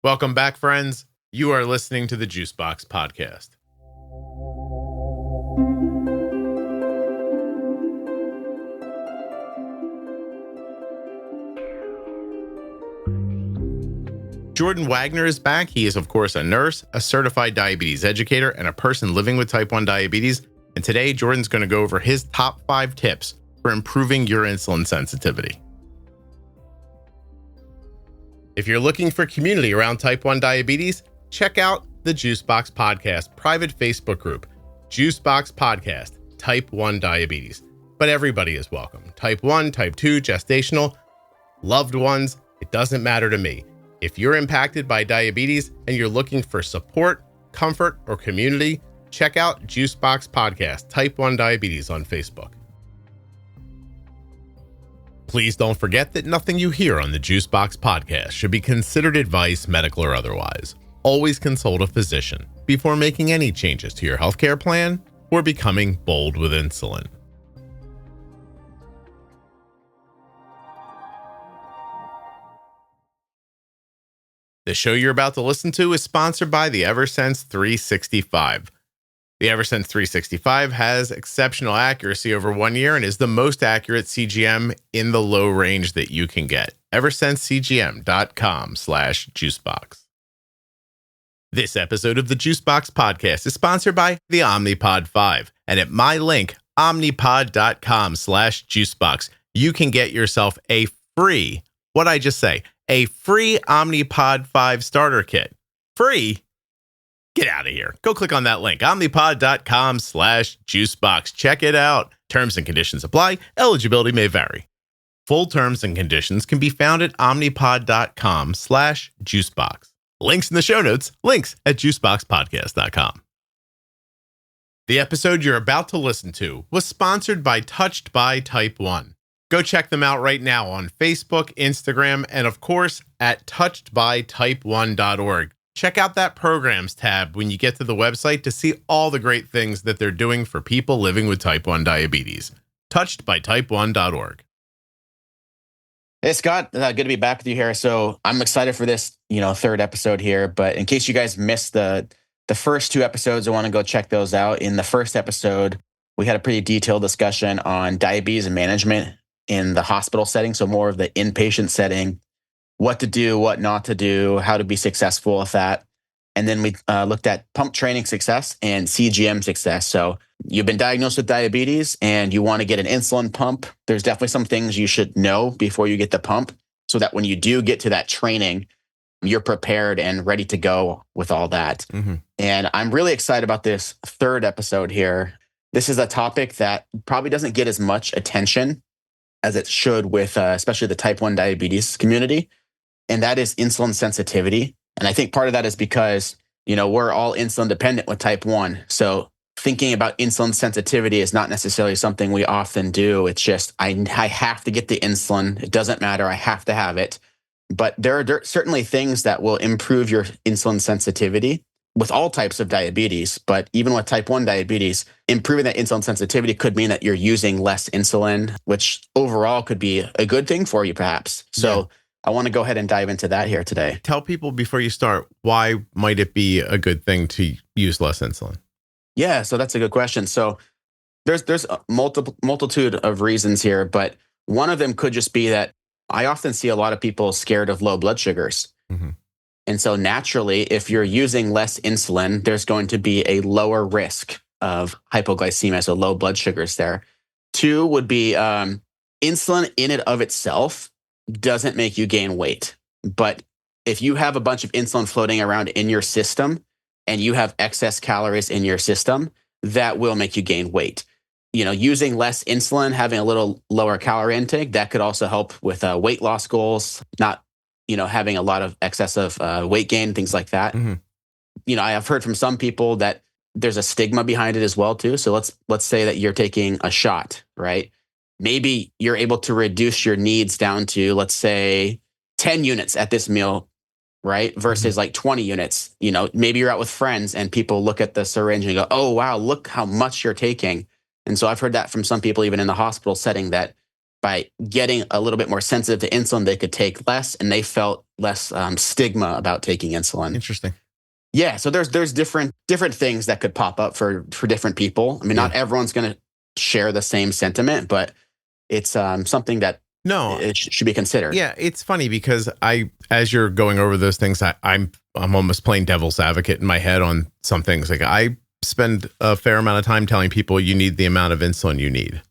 Welcome back, friends. You are listening to the Juicebox Podcast. Jordan Wagner is back. He is, of course, a nurse, a certified diabetes educator, and a person living with type 1 diabetes. And today, Jordan's going to go over his top 5 tips for improving your insulin sensitivity. If you're looking for community around type 1 diabetes, check out the Juicebox Podcast private Facebook group, Juicebox Podcast, Type 1 Diabetes. But everybody is welcome. Type 1, Type 2, gestational, loved ones, it doesn't matter to me. If you're impacted by diabetes and you're looking for support, comfort, or community, check out Juicebox Podcast, Type 1 Diabetes on Facebook. Please don't forget that nothing you hear on the Juicebox Podcast should be considered advice, medical or otherwise. Always consult a physician before making any changes to your healthcare plan or becoming bold with insulin. The show you're about to listen to is sponsored by the Eversense 365. The Eversense 365 has exceptional accuracy over 1 year and is the most accurate CGM in the low range that you can get. EversenseCGM.com/juicebox. This episode of the Juicebox Podcast is sponsored by the Omnipod 5. And at my link, omnipod.com/juicebox, you can get yourself a free, what'd I just say? A free Omnipod 5 starter kit. Free? Get out of here. Go click on that link, omnipod.com/juicebox. Check it out. Terms and conditions apply. Eligibility may vary. Full terms and conditions can be found at omnipod.com/juicebox. Links in the show notes. Links at juiceboxpodcast.com. The episode you're about to listen to was sponsored by Touched by Type 1. Go check them out right now on Facebook, Instagram, and of course at touchedbytype1.org. Check out that programs tab when you get to the website to see all the great things that they're doing for people living with type 1 diabetes. Touchedbytype1.org. Hey, Scott, good to be back with you here. So I'm excited for this, third episode here. But in case you guys missed the first 2 episodes, I want to go check those out. In the first episode, we had a pretty detailed discussion on diabetes and management in the hospital setting. So more of the inpatient setting, what to do, what not to do, how to be successful with that. And then we looked at pump training success and CGM success. So you've been diagnosed with diabetes and you want to get an insulin pump. There's definitely some things you should know before you get the pump so that when you do get to that training, you're prepared and ready to go with all that. Mm-hmm. And I'm really excited about this third episode here. This is a topic that probably doesn't get as much attention as it should with especially the type 1 diabetes community. And that is insulin sensitivity. And I think part of that is because, we're all insulin dependent with type 1. So thinking about insulin sensitivity is not necessarily something we often do. It's just, I have to get the insulin. It doesn't matter. I have to have it. But there are certainly things that will improve your insulin sensitivity with all types of diabetes. But even with type 1 diabetes, improving that insulin sensitivity could mean that you're using less insulin, which overall could be a good thing for you, perhaps. So yeah. I want to go ahead and dive into that here today. Tell people before you start, why might it be a good thing to use less insulin? Yeah, so that's a good question. So there's a multitude of reasons here, but one of them could just be that I often see a lot of people scared of low blood sugars. Mm-hmm. And so naturally, if you're using less insulin, there's going to be a lower risk of hypoglycemia, so low blood sugars there. 2 would be insulin in and of itself doesn't make you gain weight. But if you have a bunch of insulin floating around in your system and you have excess calories in your system, that will make you gain weight. Using less insulin, having a little lower calorie intake, that could also help with weight loss goals, not having a lot of excessive weight gain, things like that. Mm-hmm. I have heard from some people that there's a stigma behind it as well too. So let's say that you're taking a shot, right? Maybe you're able to reduce your needs down to, let's say, 10 units at this meal, right? Versus like 20 units. Maybe you're out with friends and people look at the syringe and go, oh, wow, look how much you're taking. And so I've heard that from some people, even in the hospital setting, that by getting a little bit more sensitive to insulin, they could take less, and they felt less stigma about taking insulin. Interesting. Yeah, so there's different things that could pop up for different people. I mean, not everyone's going to share the same sentiment, but it's something that it should be considered. Yeah, it's funny because as you're going over those things, I'm almost playing devil's advocate in my head on some things. Like I spend a fair amount of time telling people you need the amount of insulin you need.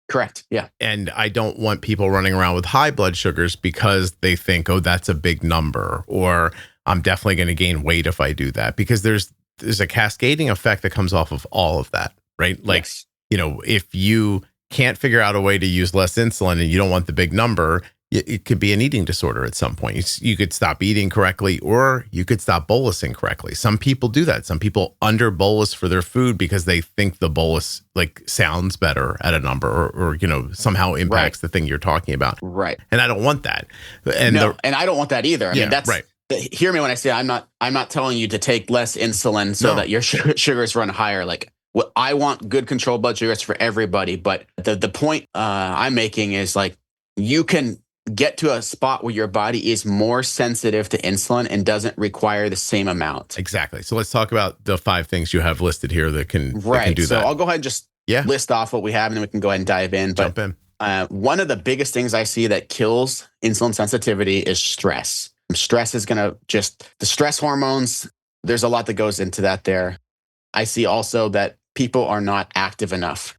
Correct. Yeah. And I don't want people running around with high blood sugars because they think, oh, that's a big number, or I'm definitely going to gain weight if I do that, because there's a cascading effect that comes off of all of that, right? Like, if you can't figure out a way to use less insulin and you don't want the big number, it could be an eating disorder at some point. You could stop eating correctly, or you could stop bolusing correctly. Some people do that. Some people under bolus for their food because they think the bolus like sounds better at a number, or somehow impacts the thing you're talking about. Right. And I don't want that. And and I don't want that either. I mean, that's right. Hear me when I say I'm not telling you to take less insulin so that your sugars run higher. Like, I want good controlled blood sugars for everybody. But the point I'm making is like, you can get to a spot where your body is more sensitive to insulin and doesn't require the same amount. Exactly. So let's talk about the 5 things you have listed here that can do that. So I'll go ahead and just list off what we have, and then we can go ahead and dive in. Jump in. One of the biggest things I see that kills insulin sensitivity is stress. Stress is going to the stress hormones, there's a lot that goes into that there. I see also that people are not active enough.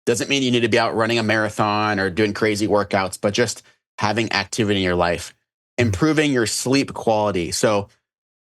Doesn't mean you need to be out running a marathon or doing crazy workouts, but just having activity in your life, improving your sleep quality. So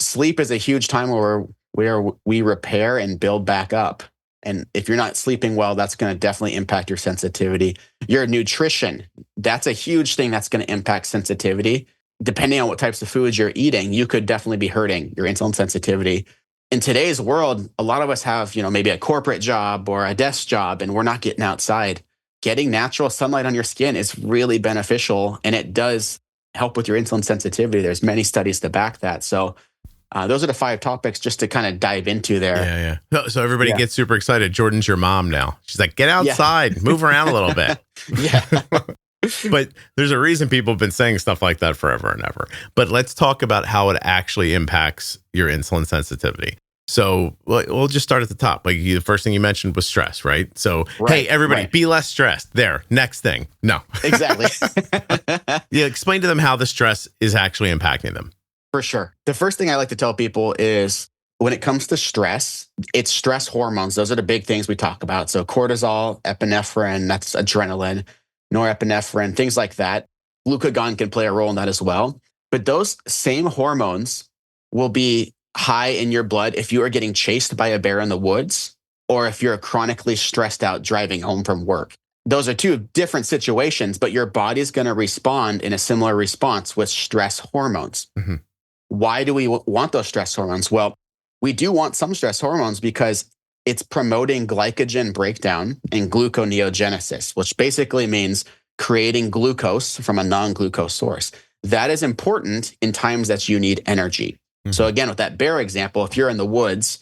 sleep is a huge time where we repair and build back up. And if you're not sleeping well, that's going to definitely impact your sensitivity. Your nutrition, that's a huge thing that's going to impact sensitivity. Depending on what types of foods you're eating, you could definitely be hurting your insulin sensitivity. In today's world, a lot of us have, maybe a corporate job or a desk job, and we're not getting outside. Getting natural sunlight on your skin is really beneficial, and it does help with your insulin sensitivity. There's many studies to back that. So those are the 5 topics just to kind of dive into there. Yeah. So everybody gets super excited. Jordan's your mom now. She's like, get outside, move around a little bit. But there's a reason people have been saying stuff like that forever and ever. But let's talk about how it actually impacts your insulin sensitivity. So we'll just start at the top. Like the first thing you mentioned was stress, right? So, hey, everybody, be less stressed. There, next thing. No. Exactly. Explain to them how the stress is actually impacting them. For sure. The first thing I like to tell people is when it comes to stress, it's stress hormones. Those are the big things we talk about. So cortisol, epinephrine, that's adrenaline, norepinephrine, things like that. Glucagon can play a role in that as well. But those same hormones will be high in your blood if you are getting chased by a bear in the woods, or if you're chronically stressed out driving home from work. Those are 2 different situations, but your body's going to respond in a similar response with stress hormones. Mm-hmm. Why do we want those stress hormones? Well, we do want some stress hormones because it's promoting glycogen breakdown and gluconeogenesis, which basically means creating glucose from a non-glucose source. That is important in times that you need energy. So again, with that bear example, if you're in the woods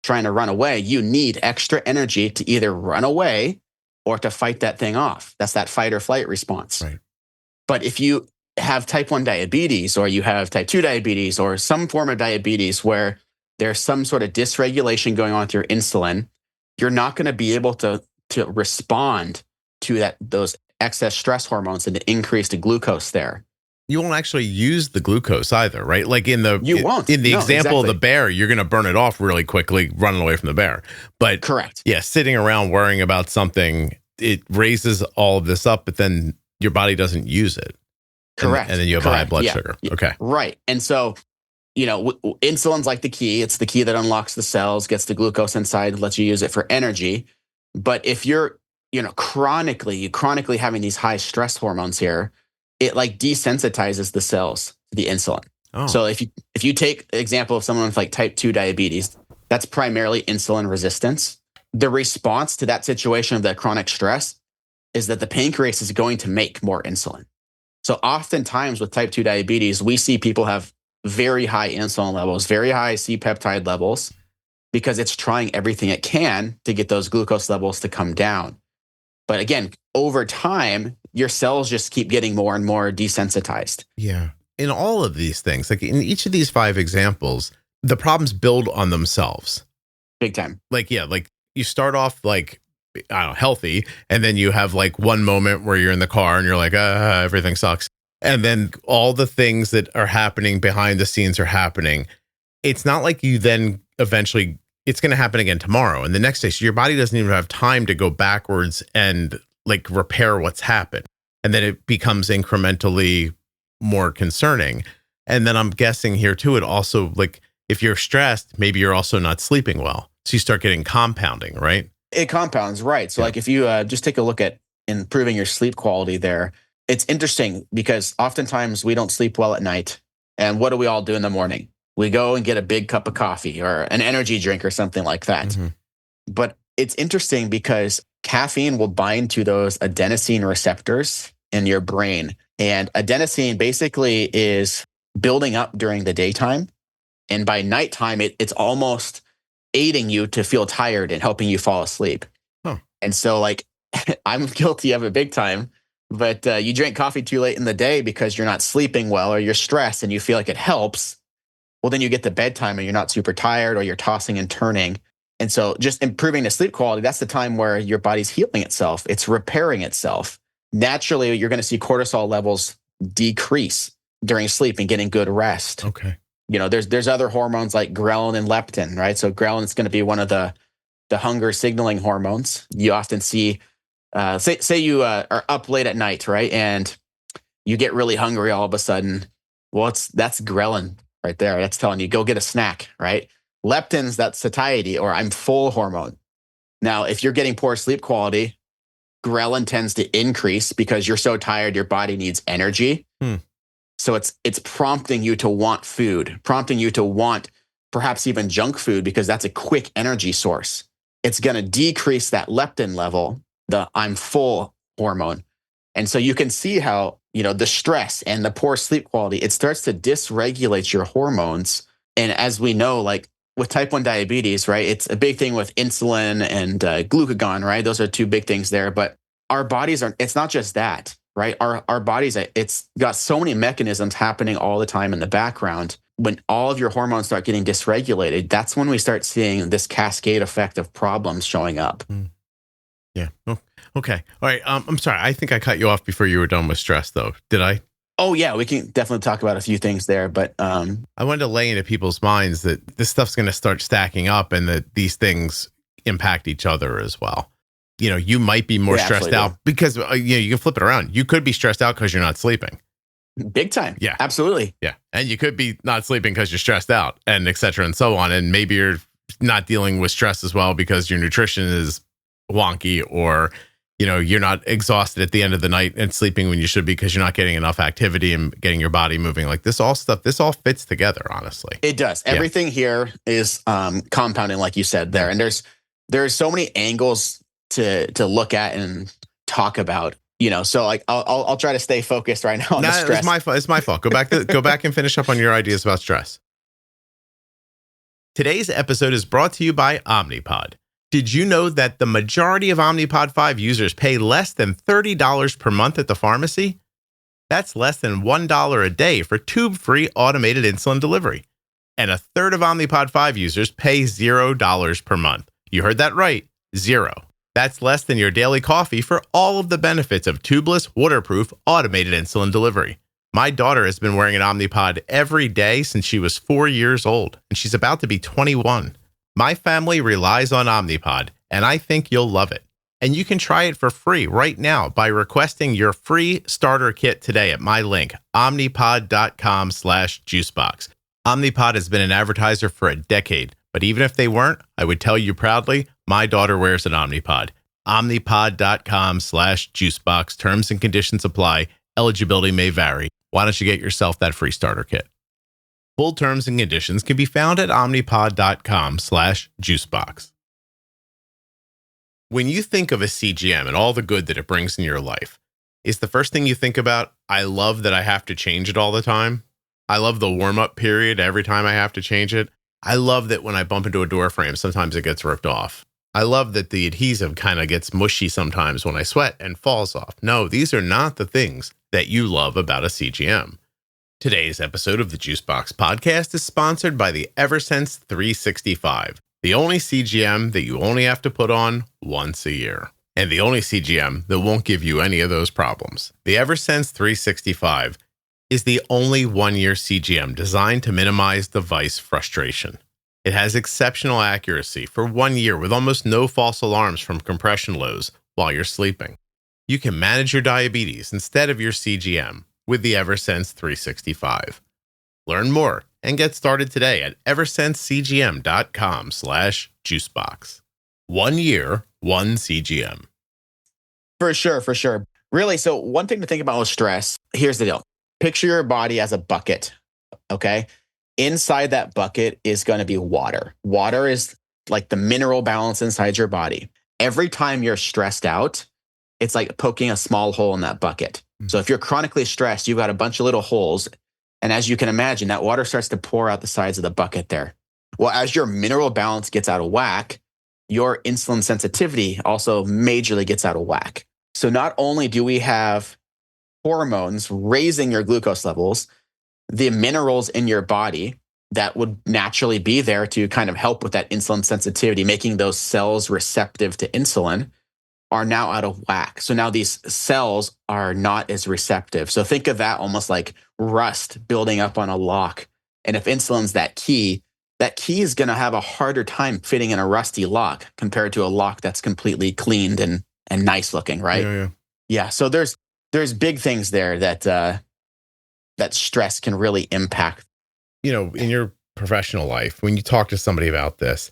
trying to run away, you need extra energy to either run away or to fight that thing off. That's that fight or flight response. Right. But if you have type 1 diabetes, or you have type 2 diabetes, or some form of diabetes where there's some sort of dysregulation going on with your insulin, you're not going to be able to respond to those excess stress hormones and to increase the glucose there. You won't actually use the glucose either, right? Like in the example exactly. of the bear, you're going to burn it off really quickly running away from the bear. But correct. Yeah, sitting around worrying about something, it raises all of this up, but then your body doesn't use it. Correct. And then you have high blood sugar. Okay. Right. And so, insulin's like the key. It's the key that unlocks the cells, gets the glucose inside, lets you use it for energy. But if you're, chronically having these high stress hormones here, it like desensitizes the cells to the insulin. Oh. So if you take the example of someone with like type 2 diabetes, that's primarily insulin resistance. The response to that situation of that chronic stress is that the pancreas is going to make more insulin. So oftentimes with type 2 diabetes, we see people have very high insulin levels, very high C-peptide levels, because it's trying everything it can to get those glucose levels to come down. But again, over time, your cells just keep getting more and more desensitized. Yeah. In all of these things, like in each of these 5 examples, the problems build on themselves. Big time. Like, yeah, like you start off like, I don't know, healthy, and then you have like one moment where you're in the car and you're like, everything sucks. And then all the things that are happening behind the scenes are happening. It's not like you then eventually, it's going to happen again tomorrow and the next day. So your body doesn't even have time to go backwards and like repair what's happened. And then it becomes incrementally more concerning. And then I'm guessing here too, it also, like, if you're stressed, maybe you're also not sleeping well. So you start getting compounding, right? It compounds, right? So like if you just take a look at improving your sleep quality there, it's interesting because oftentimes we don't sleep well at night. And what do we all do in the morning? We go and get a big cup of coffee or an energy drink or something like that. Mm-hmm. But it's interesting because caffeine will bind to those adenosine receptors in your brain. And adenosine basically is building up during the daytime. And by nighttime, it's almost aiding you to feel tired and helping you fall asleep. Huh. And so like, I'm guilty of it big time, but you drink coffee too late in the day because you're not sleeping well or you're stressed and you feel like it helps. Well, then you get to bedtime and you're not super tired or you're tossing and turning. And so just improving the sleep quality, that's the time where your body's healing itself. It's repairing itself. Naturally, you're going to see cortisol levels decrease during sleep and getting good rest. Okay. You know, there's other hormones like ghrelin and leptin, right? So ghrelin is going to be one of the hunger signaling hormones. You often see, say you are up late at night, right? And you get really hungry all of a sudden. Well, that's ghrelin right there. That's telling you, go get a snack, right? Leptin's that satiety or I'm full hormone. Now, if you're getting poor sleep quality, ghrelin tends to increase because you're so tired, your body needs energy. So it's prompting you to want food, prompting you to want perhaps even junk food because that's a quick energy source. It's going to decrease that leptin level, the I'm full hormone. And so you can see how, you know, the stress and the poor sleep quality, it starts to dysregulate your hormones. And as we know, like with type 1 diabetes, right, it's a big thing with insulin and glucagon, right? Those are 2 big things there. But our bodies it's not just that. Right? Our bodies, it's got so many mechanisms happening all the time in the background. When all of your hormones start getting dysregulated, that's when we start seeing this cascade effect of problems showing up. Yeah. Oh, okay. All right. I'm sorry. I think I cut you off before you were done with stress, though. Did I? Oh, yeah. We can definitely talk about a few things there. But I wanted to lay into people's minds that this stuff's going to start stacking up and that these things impact each other as well. You know, you might be more stressed out because, you know, you can flip it around. You could be stressed out because you're not sleeping. Big time. Yeah. Absolutely. Yeah. And you could be not sleeping because you're stressed out and et cetera and so on. And maybe you're not dealing with stress as well because your nutrition is wonky or, you know, you're not exhausted at the end of the night and sleeping when you should be because you're not getting enough activity and getting your body moving. Like this all fits together, honestly. It does. Everything here is compounding, like you said there. And there's so many angles to look at and talk about, you know, so like I'll try to stay focused right now on the stress. It's my fault. Go back and finish up on your ideas about stress. Today's episode is brought to you by Omnipod. Did you know that the majority of Omnipod 5 users pay less than $30 per month at the pharmacy? That's less than $1 a day for tube-free automated insulin delivery. And a third of Omnipod 5 users pay $0 per month. You heard that right, 0. That's less than your daily coffee for all of the benefits of tubeless, waterproof, automated insulin delivery. My daughter has been wearing an Omnipod every day since she was 4 years old, and she's about to be 21. My family relies on Omnipod, and I think you'll love it. And you can try it for free right now by requesting your free starter kit today at my link, omnipod.com/juicebox. Omnipod has been an advertiser for a decade, but even if they weren't, I would tell you proudly, my daughter wears an Omnipod. Omnipod.com/juicebox. Terms and conditions apply. Eligibility may vary. Why don't you get yourself that free starter kit? Full terms and conditions can be found at omnipod.com/juicebox. When you think of a CGM and all the good that it brings in your life, is the first thing you think about, I love that I have to change it all the time? I love the warm-up period every time I have to change it. I love that when I bump into a door frame, sometimes it gets ripped off. I love that the adhesive kind of gets mushy sometimes when I sweat and falls off. No, these are not the things that you love about a CGM. Today's episode of the Juicebox Podcast is sponsored by the Eversense 365, the only CGM that you only have to put on once a year, and the only CGM that won't give you any of those problems. The Eversense 365 is the only one-year CGM designed to minimize device frustration. It has exceptional accuracy for 1 year with almost no false alarms from compression lows while you're sleeping. You can manage your diabetes instead of your CGM with the Eversense 365. Learn more and get started today at eversensecgm.com/juicebox. 1 year, one CGM. For sure. Really, so one thing to think about with stress, here's the deal. Picture your body as a bucket, okay? Inside that bucket is going to be water. Water is like the mineral balance inside your body. Every time you're stressed out, it's like poking a small hole in that bucket. So if you're chronically stressed, you've got a bunch of little holes. And as you can imagine, that water starts to pour out the sides of the bucket there. Well, as your mineral balance gets out of whack, your insulin sensitivity also majorly gets out of whack. So not only do we have hormones raising your glucose levels, the minerals in your body that would naturally be there to kind of help with that insulin sensitivity, making those cells receptive to insulin, are now out of whack. So now these cells are not as receptive. So think of that almost like rust building up on a lock. And if insulin's that key is going to have a harder time fitting in a rusty lock compared to a lock that's completely cleaned and nice looking, right? Yeah. So there's big things there that stress can really impact. You know, in your professional life, when you talk to somebody about this,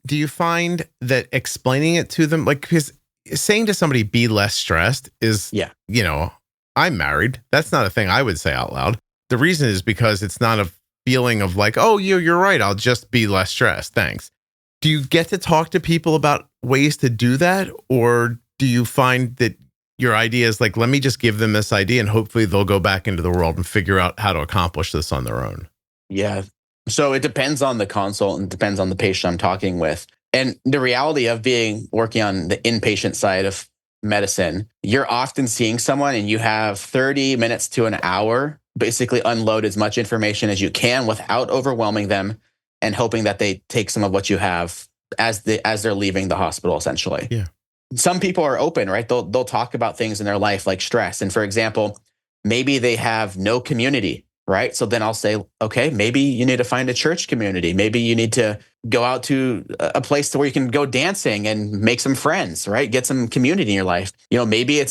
do you find that explaining it to them, like, because saying to somebody, be less stressed is, you know, I'm married. That's not a thing I would say out loud. The reason is because it's not a feeling of like, oh, you're right. I'll just be less stressed. Thanks. Do you get to talk to people about ways to do that? Or do you find that your idea is like, let me just give them this idea and hopefully they'll go back into the world and figure out how to accomplish this on their own? Yeah. So it depends on the consult and depends on the patient I'm talking with. And the reality of working on the inpatient side of medicine, you're often seeing someone and you have 30 minutes to an hour, basically unload as much information as you can without overwhelming them and hoping that they take some of what you have as they're leaving the hospital, essentially. Yeah. Some people are open, right? They'll talk about things in their life like stress. And for example, maybe they have no community, right? So then I'll say, okay, maybe you need to find a church community. Maybe you need to go out to a place where you can go dancing and make some friends, right? Get some community in your life. You know, maybe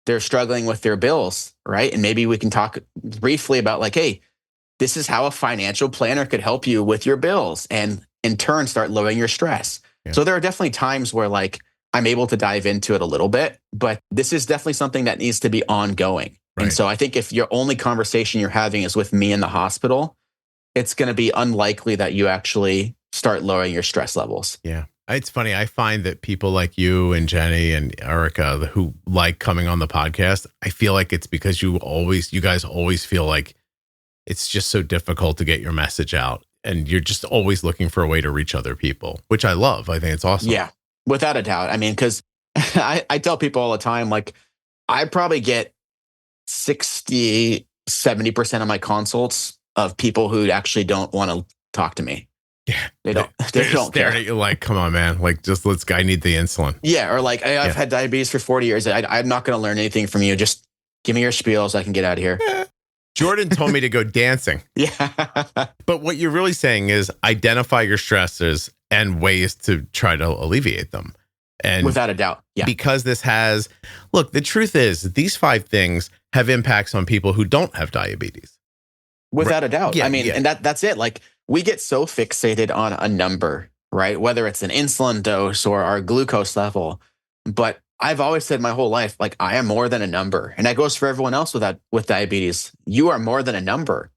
they're struggling with their bills, right? And maybe we can talk briefly about like, hey, this is how a financial planner could help you with your bills and in turn start lowering your stress. Yeah. So there are definitely times where like, I'm able to dive into it a little bit, but this is definitely something that needs to be ongoing. Right. And so I think if your only conversation you're having is with me in the hospital, it's going to be unlikely that you actually start lowering your stress levels. Yeah. It's funny. I find that people like you and Jenny and Erica who like coming on the podcast, I feel like it's because you guys always feel like it's just so difficult to get your message out. And you're just always looking for a way to reach other people, which I love. I think it's awesome. Yeah. Without a doubt. I mean, because I tell people all the time, like, I probably get 60-70% of my consults of people who actually don't want to talk to me. Yeah. They don't staring care. At you like, come on, man. Like, I need the insulin. Yeah. Or like, I've had diabetes for 40 years. I'm not going to learn anything from you. Just give me your spiel so I can get out of here. Yeah. Jordan told me to go dancing. Yeah. But what you're really saying is identify your stressors and ways to try to alleviate them. And without a doubt. Yeah. Because the truth is these 5 things have impacts on people who don't have diabetes. Without a doubt. Yeah, I mean, and that's it. Like we get so fixated on a number, right? Whether it's an insulin dose or our glucose level. But I've always said my whole life, like I am more than a number. And that goes for everyone else with diabetes. You are more than a number,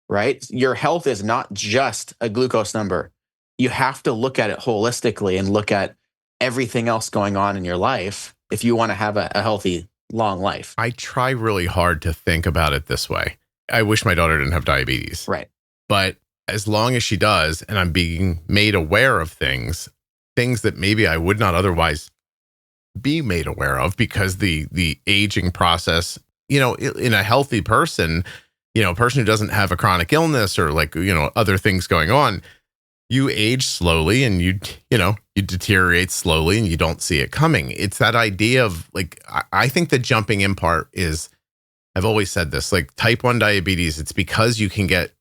right? Your health is not just a glucose number. You have to look at it holistically and look at everything else going on in your life if you want to have a healthy, long life. I try really hard to think about it this way. I wish my daughter didn't have diabetes. Right. But as long as she does, and I'm being made aware of things, things that maybe I would not otherwise be made aware of, because the aging process, in a healthy person, a person who doesn't have a chronic illness or like, other things going on, you age slowly and you deteriorate slowly and you don't see it coming. It's that idea of like, I think the jumping in part is, I've always said this, like type 1 diabetes, it's because you can get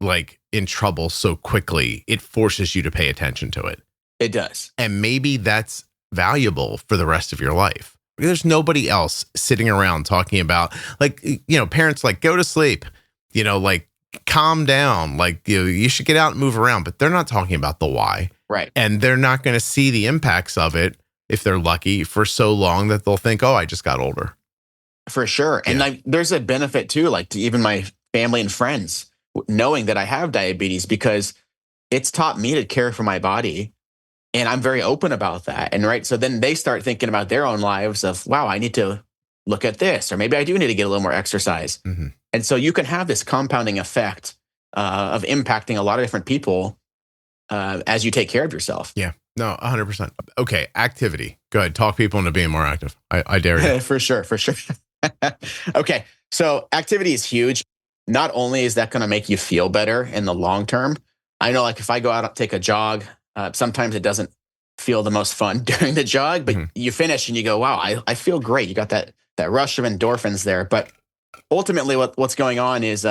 like in trouble so quickly, it forces you to pay attention to it. It does. And maybe that's valuable for the rest of your life. There's nobody else sitting around talking about like, parents like go to sleep, like calm down, like you should get out and move around, but they're not talking about the why. Right. And they're not going to see the impacts of it, if they're lucky, for so long that they'll think, oh, I just got older. For sure. And like, there's a benefit too, like to even my family and friends knowing that I have diabetes, because it's taught me to care for my body. And I'm very open about that. And right. So then they start thinking about their own lives of, wow, I need to look at this, or maybe I do need to get a little more exercise. Mm-hmm. And so you can have this compounding effect of impacting a lot of different people as you take care of yourself. Yeah, no, 100%. Okay. Activity. Go ahead. Talk people into being more active. I dare you. For sure. Okay. So activity is huge. Not only is that going to make you feel better in the long term, I know like if I go out and take a jog, sometimes it doesn't feel the most fun during the jog, but you finish and you go, wow, I feel great. You got that rush of endorphins there. But ultimately what's going on is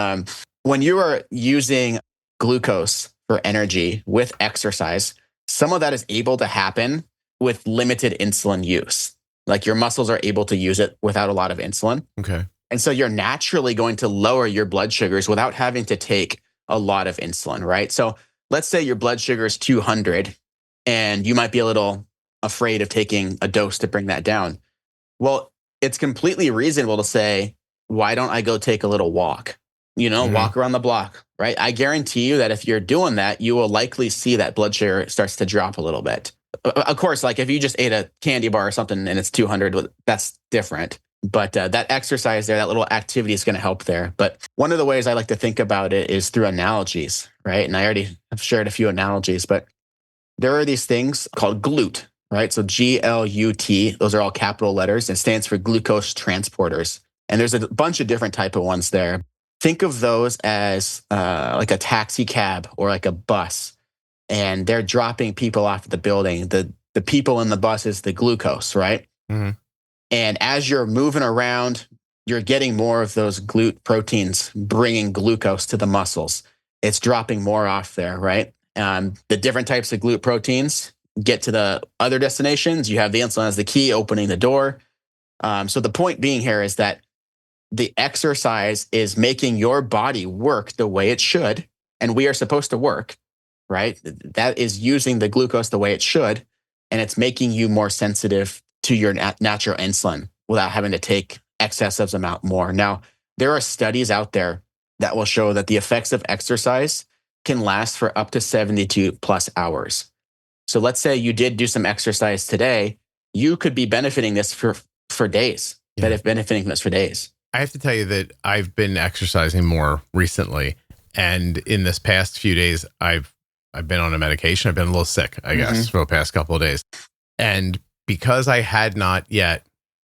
when you are using glucose for energy with exercise, some of that is able to happen with limited insulin use. Like your muscles are able to use it without a lot of insulin. Okay. And so you're naturally going to lower your blood sugars without having to take a lot of insulin, right? So let's say your blood sugar is 200 and you might be a little afraid of taking a dose to bring that down. Well, it's completely reasonable to say, why don't I go take a little walk? Walk around the block, right? I guarantee you that if you're doing that, you will likely see that blood sugar starts to drop a little bit. Of course, like if you just ate a candy bar or something and it's 200, that's different. But that exercise there, that little activity is going to help there. But one of the ways I like to think about it is through analogies, right? And I already have shared a few analogies, but there are these things called GLUT, right? So GLUT, those are all capital letters. It stands for glucose transporters. And there's a bunch of different type of ones there. Think of those as like a taxi cab or like a bus. And they're dropping people off at the building. The people in the bus is the glucose, right? Mm-hmm. And as you're moving around, you're getting more of those GLUT proteins, bringing glucose to the muscles. It's dropping more off there, right? The different types of GLUT proteins get to the other destinations. You have the insulin as the key, opening the door. So the point being here is that the exercise is making your body work the way it should. And we are supposed to work, right? That is using the glucose the way it should. And it's making you more sensitive to your natural insulin without having to take excessive amount more. Now, there are studies out there that will show that the effects of exercise can last for up to 72 plus hours. So let's say you did do some exercise today, you could be benefiting this for days, benefiting from this for days. I have to tell you that I've been exercising more recently. And in this past few days, I've been on a medication. I've been a little sick, I guess, for the past couple of days. And because I had not yet,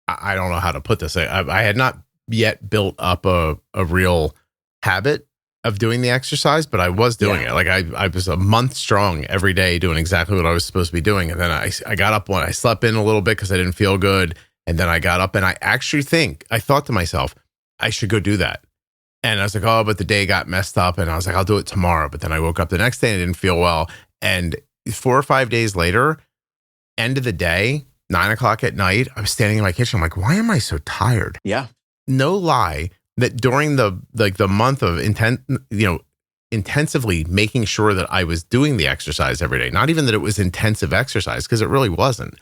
I don't know how to put this, I had not yet built up a real habit of doing the exercise, but I was doing it. Like I was a month strong every day doing exactly what I was supposed to be doing. And then I got up I slept in a little bit because I didn't feel good. And then I got up and I thought to myself, I should go do that. And I was like, oh, but the day got messed up. And I was like, I'll do it tomorrow. But then I woke up the next day and I didn't feel well. And 4 or 5 days later, end of the day, 9 o'clock at night, I was standing in my kitchen. I'm like, why am I so tired? Yeah. No lie that during the month of intensively making sure that I was doing the exercise every day, not even that it was intensive exercise, because it really wasn't.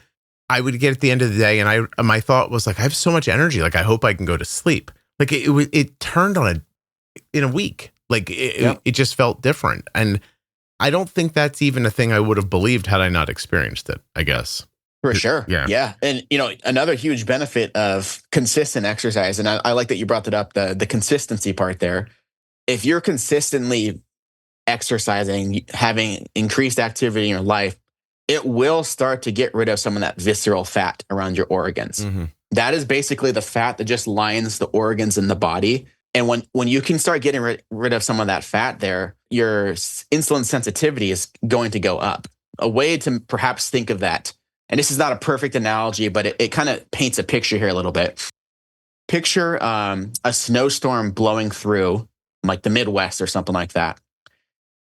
I would get at the end of the day and my thought was like, I have so much energy. Like, I hope I can go to sleep. Like it turned on in a week. Like it just felt different. And I don't think that's even a thing I would have believed had I not experienced it, I guess. For sure. Yeah. And another huge benefit of consistent exercise, and I like that you brought that up, the consistency part there. If you're consistently exercising, having increased activity in your life, it will start to get rid of some of that visceral fat around your organs. Mm-hmm. That is basically the fat that just lines the organs in the body. And when you can start getting rid of some of that fat there, your insulin sensitivity is going to go up. A way to perhaps think of that, and this is not a perfect analogy, but it kind of paints a picture here a little bit. Picture a snowstorm blowing through like the Midwest or something like that.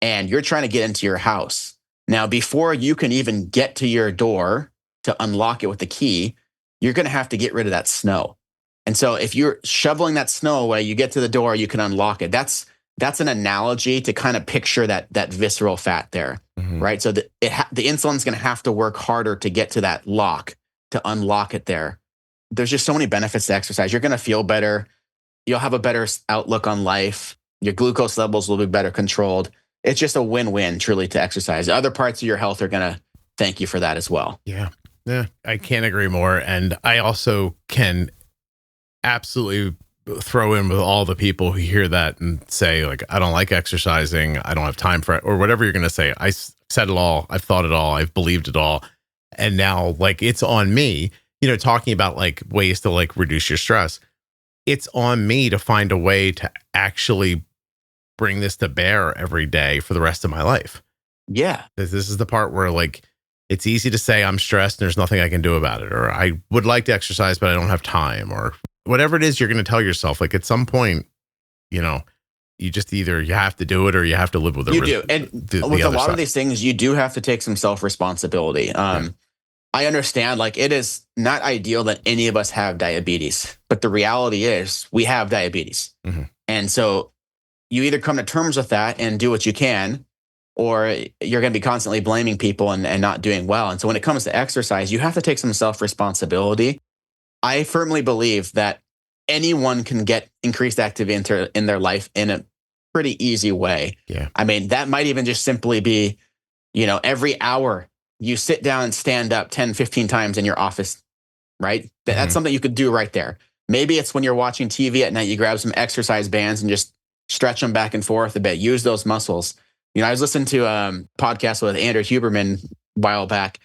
And you're trying to get into your house. Now, before you can even get to your door to unlock it with the key, you're going to have to get rid of that snow. And so if you're shoveling that snow away, you get to the door, you can unlock it. That's an analogy to kind of picture that visceral fat there, right? So the insulin's going to have to work harder to get to that lock, to unlock it there. There's just so many benefits to exercise. You're going to feel better. You'll have a better outlook on life. Your glucose levels will be better controlled. It's just a win-win, truly, to exercise. Other parts of your health are going to thank you for that as well. Yeah, I can't agree more. And I also can absolutely throw in with all the people who hear that and say, like, I don't like exercising, I don't have time for it, or whatever you're going to say. I said it all, I've thought it all, I've believed it all. And now, like, it's on me, talking about like ways to like reduce your stress. It's on me to find a way to actually bring this to bear every day for the rest of my life. Yeah. This is the part where like, it's easy to say I'm stressed and there's nothing I can do about it, or I would like to exercise, but I don't have time, or whatever it is you're going to tell yourself. Like at some point, you just either you have to do it or you have to live with it. You do. And with a lot of these things, you do have to take some self-responsibility. I understand, like, it is not ideal that any of us have diabetes, but the reality is we have diabetes. And so you either come to terms with that and do what you can, or you're going to be constantly blaming people and not doing well. And so when it comes to exercise, you have to take some self-responsibility. I firmly believe that anyone can get increased activity in their life in a pretty easy way. Yeah. I mean, that might even just simply be, every hour you sit down and stand up 10, 15 times in your office, right? That's something you could do right there. Maybe it's when you're watching TV at night, you grab some exercise bands and just stretch them back and forth a bit. Use those muscles. I was listening to a podcast with Andrew Huberman a while back,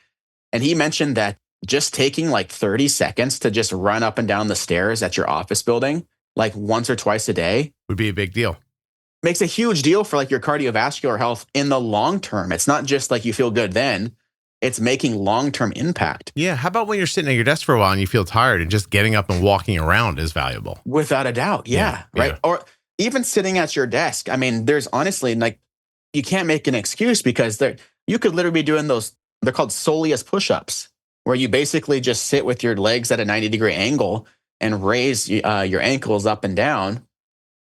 and he mentioned that just taking like 30 seconds to just run up and down the stairs at your office building, like once or twice a day, would be a big deal. Makes a huge deal for like your cardiovascular health in the long term. It's not just like you feel good then. It's making long-term impact. Yeah. How about when you're sitting at your desk for a while and you feel tired, and just getting up and walking around is valuable? Without a doubt. Yeah. Right. Yeah. Or even sitting at your desk. I mean, there's honestly, like, you can't make an excuse, because you could literally be doing those. They're called soleus push-ups, where you basically just sit with your legs at a 90-degree angle and raise your ankles up and down.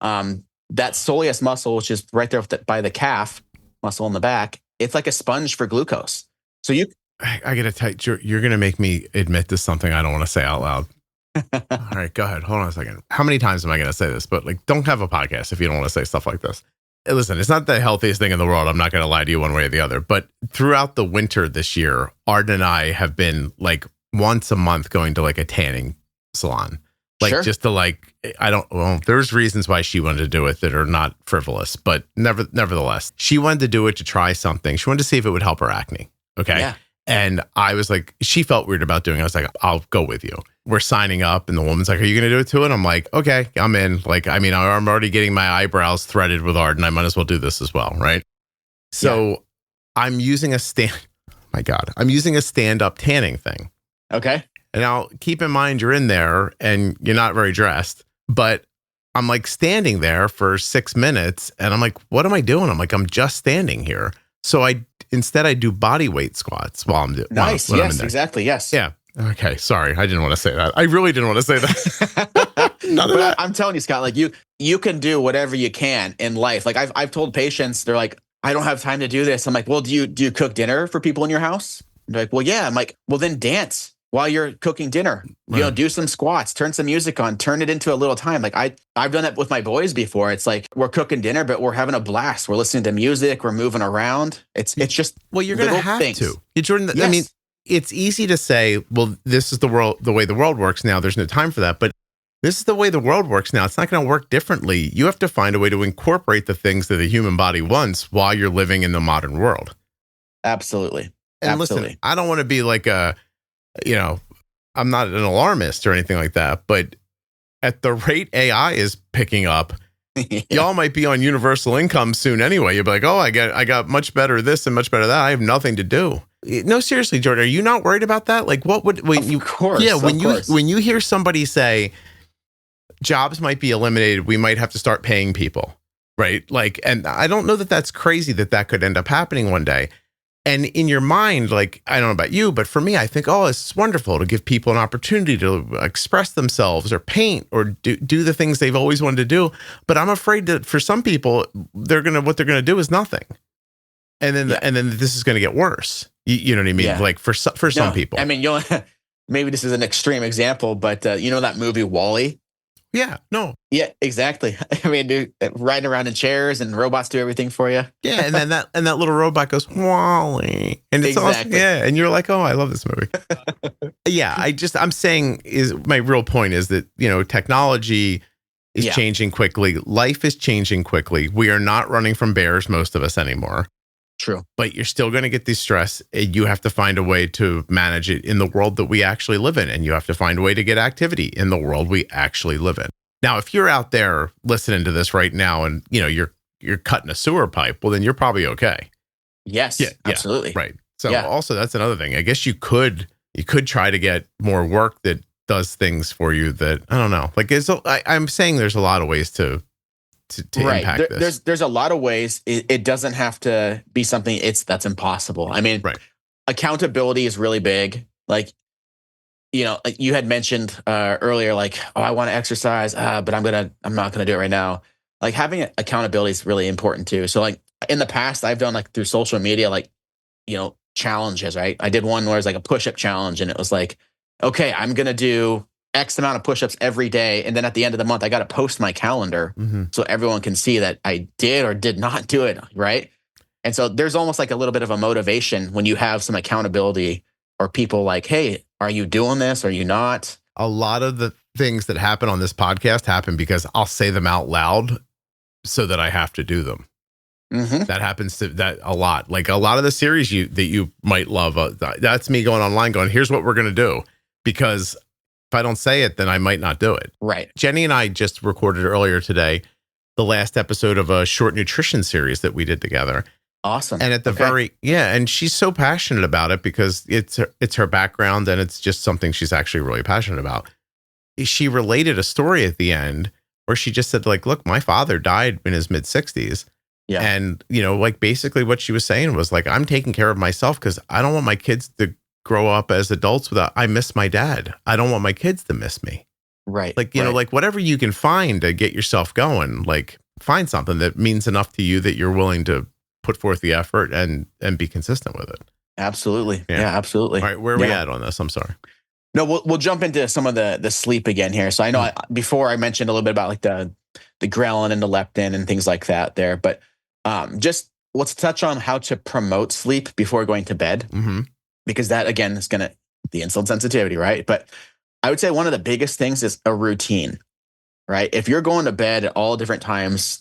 That soleus muscle, which is right there by the calf muscle in the back, it's like a sponge for glucose. So I gotta tell you, you're gonna make me admit to something I don't want to say out loud. All right, go ahead. Hold on a second. How many times am I gonna say this? But like, don't have a podcast if you don't want to say stuff like this. Hey, listen, it's not the healthiest thing in the world. I'm not gonna lie to you one way or the other. But throughout the winter this year, Arden and I have been like once a month going to like a tanning salon. Like, sure. Just to like, there's reasons why she wanted to do it that are not frivolous, but nevertheless, she wanted to do it to try something. She wanted to see if it would help her acne. Okay. Yeah. And I was like, she felt weird about doing it. I was like, I'll go with you. We're signing up. And the woman's like, are you going to do it too? And I'm like, okay, I'm in. Like, I mean, I'm already getting my eyebrows threaded with Arden. I might as well do this as well. Right. So I'm using a stand-up tanning thing. Okay. And now keep in mind, you're in there and you're not very dressed, but I'm like standing there for 6 minutes and I'm like, what am I doing? I'm like, I'm just standing here. So instead I do body weight squats while I'm doing. Nice. When yes, I'm in there. Exactly. Yes. Yeah. Okay. Sorry. I didn't want to say that. I really didn't want to say that. None of that. I'm telling you, Scott, like you can do whatever you can in life. Like I've told patients, they're like, I don't have time to do this. I'm like, well, do you cook dinner for people in your house? They're like, well, yeah. I'm like, well, then dance while you're cooking dinner. Right. Do some squats, turn some music on, turn it into a little time. Like I've done that with my boys before. It's like we're cooking dinner, but we're having a blast. We're listening to music. We're moving around. It's just, well, you're going to have things. to. Jordan, Yes. I mean, it's easy to say, well, this is the way the world works now. There's no time for that. But this is the way the world works now. It's not going to work differently. You have to find a way to incorporate the things that the human body wants while you're living in the modern world. Absolutely. And Absolutely. listen, I don't want to be like I'm not an alarmist or anything like that, but at the rate AI is picking up, y'all might be on universal income soon anyway. You'll be like, oh, I got much better this and much better that. I have nothing to do. No, seriously, Jordan, are you not worried about that? Like, what would when Of course, when you hear somebody say jobs might be eliminated, we might have to start paying people, right? Like, and I don't know that that's crazy that could end up happening one day. And in your mind, like, I don't know about you, but for me, I think, oh, it's wonderful to give people an opportunity to express themselves or paint or do the things they've always wanted to do. But I'm afraid that for some people, what they're gonna do is nothing, and then this is gonna get worse. You know what I mean? Yeah. Like for some people. I mean, maybe this is an extreme example, but you know that movie WALL-E? Yeah. No. Yeah, exactly. I mean, dude, riding around in chairs and robots do everything for you. Yeah, and then that little robot goes Wally, and it's Exactly. awesome. Yeah, and you're like, oh, I love this movie. Yeah, I'm saying is my real point is that technology is changing quickly. Life is changing quickly. We are not running from bears, most of us anymore. True. But you're still going to get this stress. And you have to find a way to manage it in the world that we actually live in. And you have to find a way to get activity in the world we actually live in. Now, if you're out there listening to this right now and you're cutting a sewer pipe, well, then you're probably okay. Yes, absolutely. Right. So also that's another thing. I guess you could try to get more work that does things for you that, I don't know. Like I'm saying there's a lot of ways to impact this. There's a lot of ways. It doesn't have to be something that's impossible. I mean, accountability is really big. Like, like you had mentioned earlier, like, oh, I want to exercise, but I'm not gonna do it right now. Like having accountability is really important too. So like in the past, I've done like through social media, like, challenges, right? I did one where it was like a push-up challenge, and it was like, okay, I'm gonna do X amount of push-ups every day. And then at the end of the month, I got to post my calendar so everyone can see that I did or did not do it. Right. And so there's almost like a little bit of a motivation when you have some accountability or people like, hey, are you doing this? Are you not? A lot of the things that happen on this podcast happen because I'll say them out loud so that I have to do them. That happens to that a lot. Like a lot of the series that you might love. That's me going online going, here's what we're going to do. Because if I don't say it, then I might not do it. Right. Jenny and I just recorded earlier today the last episode of a short nutrition series that we did together. Awesome. And at the and she's so passionate about it because it's her background and it's just something she's actually really passionate about. She related a story at the end where she just said, like, look, my father died in his mid-60s. Yeah. And, like basically what she was saying was like, I'm taking care of myself because I don't want my kids to grow up as adults without, I miss my dad. I don't want my kids to miss me. Right. Like, like whatever you can find to get yourself going, like find something that means enough to you that you're willing to put forth the effort and be consistent with it. Absolutely. Yeah, absolutely. All right. Where are we at on this? I'm sorry. No, we'll jump into some of the sleep again here. So I know before I mentioned a little bit about like the ghrelin and the leptin and things like that there, but just let's touch on how to promote sleep before going to bed. Because that, again, is going to the insulin sensitivity, right? But I would say one of the biggest things is a routine, right? If you're going to bed at all different times,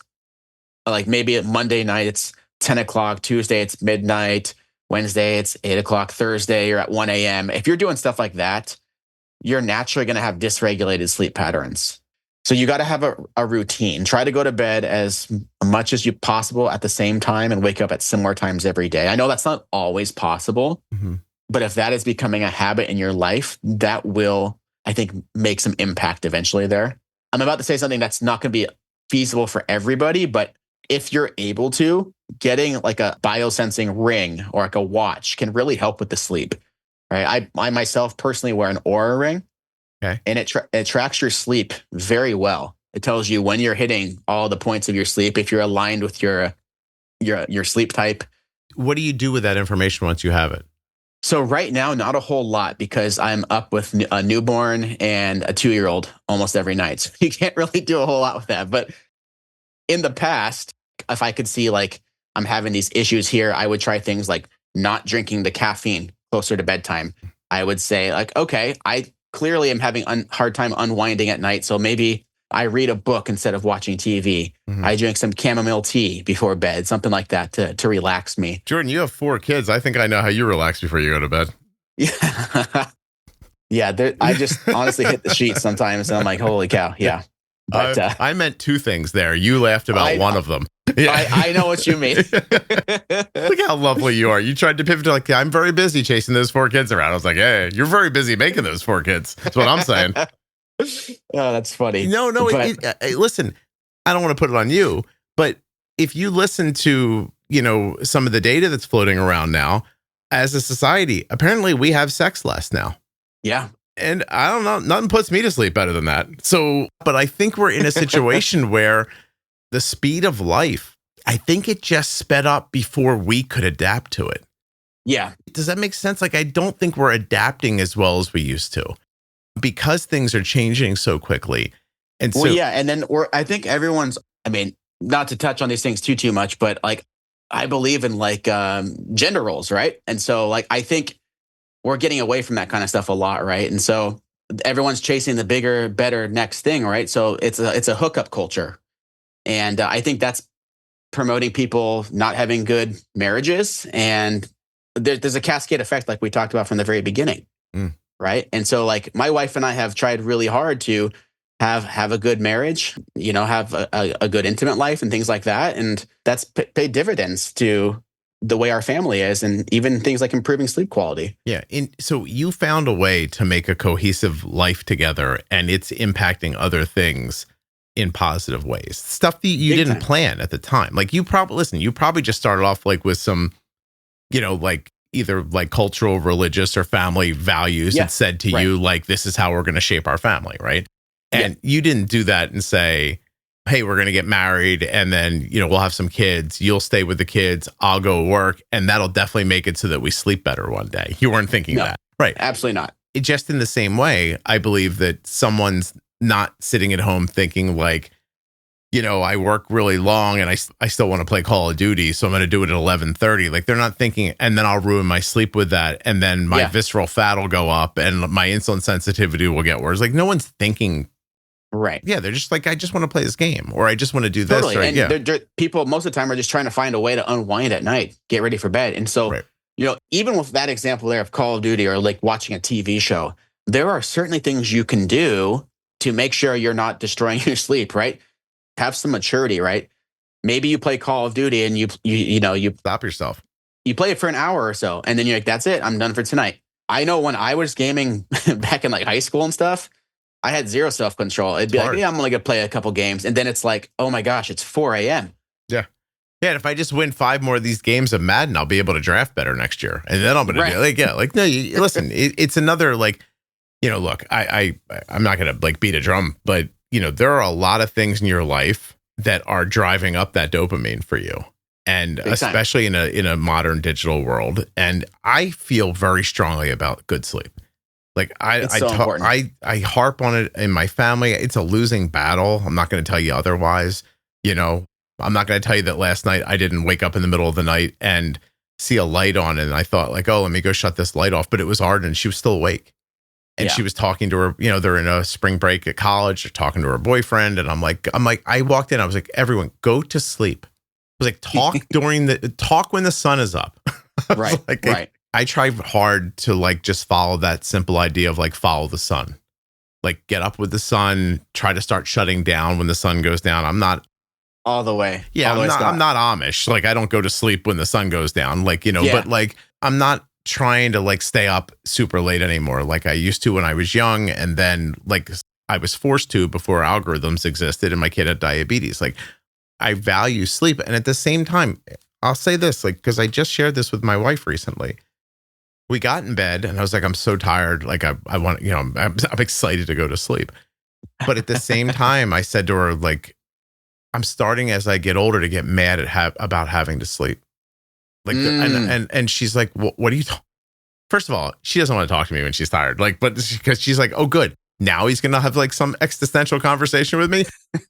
like maybe Monday night, it's 10 o'clock, Tuesday, it's midnight, Wednesday, it's 8 o'clock, Thursday, you're at 1 a.m. If you're doing stuff like that, you're naturally going to have dysregulated sleep patterns. So you got to have a routine. Try to go to bed as much as you possible at the same time and wake up at similar times every day. I know that's not always possible. But if that is becoming a habit in your life, that will, I think, make some impact eventually there. I'm about to say something that's not going to be feasible for everybody, but if you're able to, getting like a biosensing ring or like a watch can really help with the sleep. Right? I myself personally wear an Oura ring, and it tracks your sleep very well. It tells you when you're hitting all the points of your sleep, if you're aligned with your sleep type. What do you do with that information once you have it? So right now, not a whole lot because I'm up with a newborn and a 2-year-old almost every night. So you can't really do a whole lot with that. But in the past, if I could see like I'm having these issues here, I would try things like not drinking the caffeine closer to bedtime. I would say like, okay, I clearly am having hard time unwinding at night. So maybe I read a book instead of watching TV. I drink some chamomile tea before bed, something like that to relax me. Jordan, you have 4 kids. I think I know how you relax before you go to bed. Yeah. Yeah. I just honestly hit the sheets sometimes and I'm like, holy cow. Yeah. But I meant 2 things there. You laughed about one of them. Yeah. I know what you mean. Look how lovely you are. You tried to pivot to like, I'm very busy chasing those 4 kids around. I was like, hey, you're very busy making those 4 kids. That's what I'm saying. Oh, that's funny. No, listen, I don't want to put it on you, but if you listen to, some of the data that's floating around now, as a society, apparently we have sex less now. Yeah. And I don't know, nothing puts me to sleep better than that. So, but I think we're in a situation where the speed of life, I think it just sped up before we could adapt to it. Yeah. Does that make sense? Like, I don't think we're adapting as well as we used to because things are changing so quickly. And so, and then I think everyone's, not to touch on these things too much, but like, I believe in like gender roles, right? And so like, I think we're getting away from that kind of stuff a lot, right? And so everyone's chasing the bigger, better next thing, right? So it's a hookup culture. And I think that's promoting people not having good marriages. And there's a cascade effect like we talked about from the very beginning, right? And so like my wife and I have tried really hard to have a good marriage, have a good intimate life and things like that. And that's paid dividends to the way our family is, and even things like improving sleep quality. Yeah. So you found a way to make a cohesive life together, and it's impacting other things in positive ways. Stuff that you didn't plan at the time. Like you probably just started off like with some, like either like cultural, religious, or family values that said to you, like, this is how we're going to shape our family. Right. And you didn't do that and say, hey, we're going to get married and then, we'll have some kids. You'll stay with the kids. I'll go work. And that'll definitely make it so that we sleep better one day. You weren't thinking that. Right. Absolutely not. Just in the same way, I believe that someone's not sitting at home thinking like, I work really long and I still want to play Call of Duty. So I'm going to do it at 11:30. Like they're not thinking, and then I'll ruin my sleep with that. And then my visceral fat will go up and my insulin sensitivity will get worse. Like no one's thinking. Right. Yeah. They're just like, I just want to play this game, or I just want to do this. Totally. Or, and people most of the time are just trying to find a way to unwind at night, get ready for bed. And so, even with that example there of Call of Duty or like watching a TV show, there are certainly things you can do to make sure you're not destroying your sleep, right? Have some maturity, right? Maybe you play Call of Duty and you stop yourself. You play it for an hour or so, and then you're like, that's it, I'm done for tonight. I know when I was gaming back in like high school and stuff, I had zero self-control. It'd be like, I'm only going to play a couple games. And then it's like, oh my gosh, it's 4 a.m. Yeah. Yeah. And if I just win 5 more of these games of Madden, I'll be able to draft better next year. And then I'm going to do no, listen, it's another like, look, I'm not going to like beat a drum, but there are a lot of things in your life that are driving up that dopamine for you. And especially in a modern digital world. And I feel very strongly about good sleep. Like I harp on it in my family. It's a losing battle. I'm not going to tell you otherwise. I'm not going to tell you that last night I didn't wake up in the middle of the night and see a light on, and I thought like, oh, let me go shut this light off. But it was Arden, and she was still awake, and she was talking to her. They're in a spring break at college. They're talking to her boyfriend, and I'm like, I walked in. I was like, everyone, go to sleep. I was like, talk when the sun is up. Right. I try hard to like just follow that simple idea of like follow the sun, like get up with the sun, try to start shutting down when the sun goes down. I'm not all the way. Yeah. I'm not Amish. Like I don't go to sleep when the sun goes down, like, but like, I'm not trying to like stay up super late anymore. Like I used to when I was young. And then like I was forced to before algorithms existed and my kid had diabetes. Like I value sleep. And at the same time, I'll say this, like, cause I just shared this with my wife recently. We got in bed and I was like, I'm so tired. Like I want, I'm excited to go to sleep. But at the same time, I said to her, like, I'm starting as I get older to get mad at about having to sleep. Like, and she's like, what are you talking? First of all, she doesn't want to talk to me when she's tired. Like, but because she's like, oh, good. Now he's going to have like some existential conversation with me.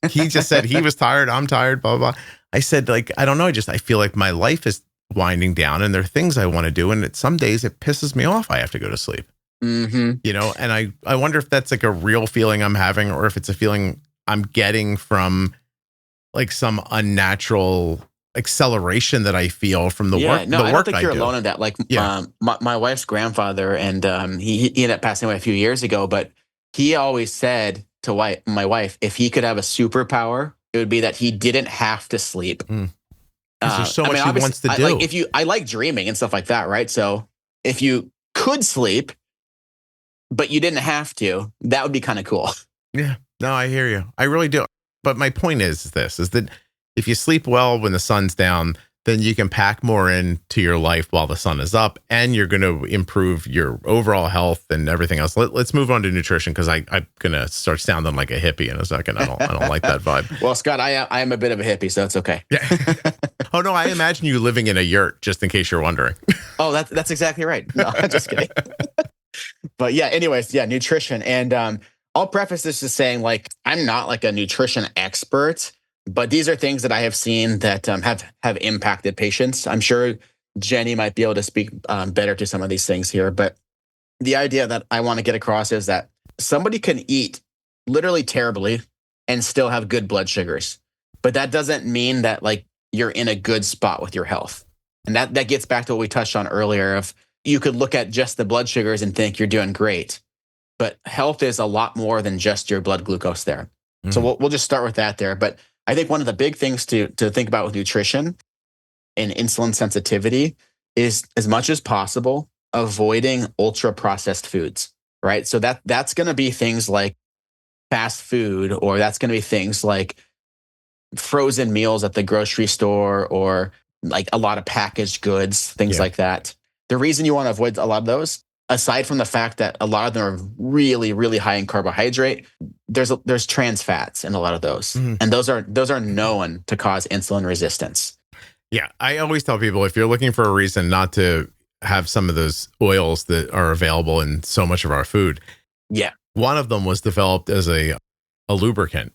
He just said he was tired. I'm tired, blah, blah, blah. I said, like, I don't know. I feel like my life is winding down and there are things I want to do. And some days it pisses me off. I have to go to sleep, and I wonder if that's like a real feeling I'm having or if it's a feeling I'm getting from like some unnatural acceleration that I feel from the work. No, the I work don't think you're alone in that. Like, Yeah. my wife's grandfather, and he ended up passing away a few years ago, but he always said to my wife, if he could have a superpower, it would be that he didn't have to sleep. Because there's so much he obviously, wants to do. I like dreaming and stuff like that, right? So if you could sleep, but you didn't have to, that would be kind of cool. Yeah, no, I hear you. I really do. But my point is that if you sleep well when the sun's down, then you can pack more into your life while the sun is up, and you're going to improve your overall health and everything else. Let's move on to nutrition, because I'm going to start sounding like a hippie in a second. I don't like that vibe. Well, Scott, I am a bit of a hippie, so it's okay. Yeah. Oh no, I imagine you living in a yurt, just in case you're wondering. Oh, that's exactly right. No, I'm just kidding. But yeah, anyways, yeah, nutrition. And I'll preface this just saying, like, I'm not like a nutrition expert, but these are things that I have seen that have impacted patients. I'm sure Jenny might be able to speak better to some of these things here. But the idea that I want to get across is that somebody can eat literally terribly and still have good blood sugars. But that doesn't mean that like you're in a good spot with your health. And that gets back to what we touched on earlier of you could look at just the blood sugars and think you're doing great. But health is a lot more than just your blood glucose there. Mm-hmm. So we'll just start with that there. But I think one of the big things to think about with nutrition and insulin sensitivity is, as much as possible, avoiding ultra processed foods, right? So that's going to be things like fast food, or that's going to be things like frozen meals at the grocery store, or like a lot of packaged goods, things like that. The reason you want to avoid a lot of those, aside from the fact that a lot of them are really, really high in carbohydrate, there's trans fats in a lot of those. Mm-hmm. And those are known to cause insulin resistance. Yeah. I always tell people, if you're looking for a reason not to have some of those oils that are available in so much of our food. Yeah. One of them was developed as a lubricant.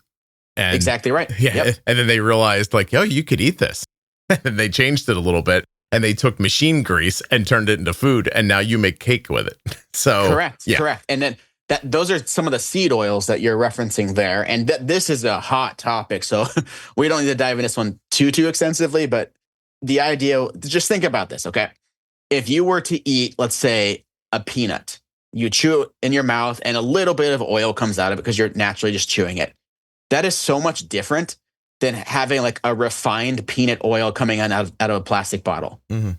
And exactly right. Yeah. Yep. And then they realized, like, oh, you could eat this. And they changed it a little bit. And they took machine grease and turned it into food, and now you make cake with it. So correct. And then those are some of the seed oils that you're referencing there. And this is a hot topic, so we don't need to dive into this one too extensively. But the idea, just think about this, okay? If you were to eat, let's say, a peanut, you chew it in your mouth, and a little bit of oil comes out of it because you're naturally just chewing it. That is so much different than having like a refined peanut oil coming out of a plastic bottle, mm-hmm.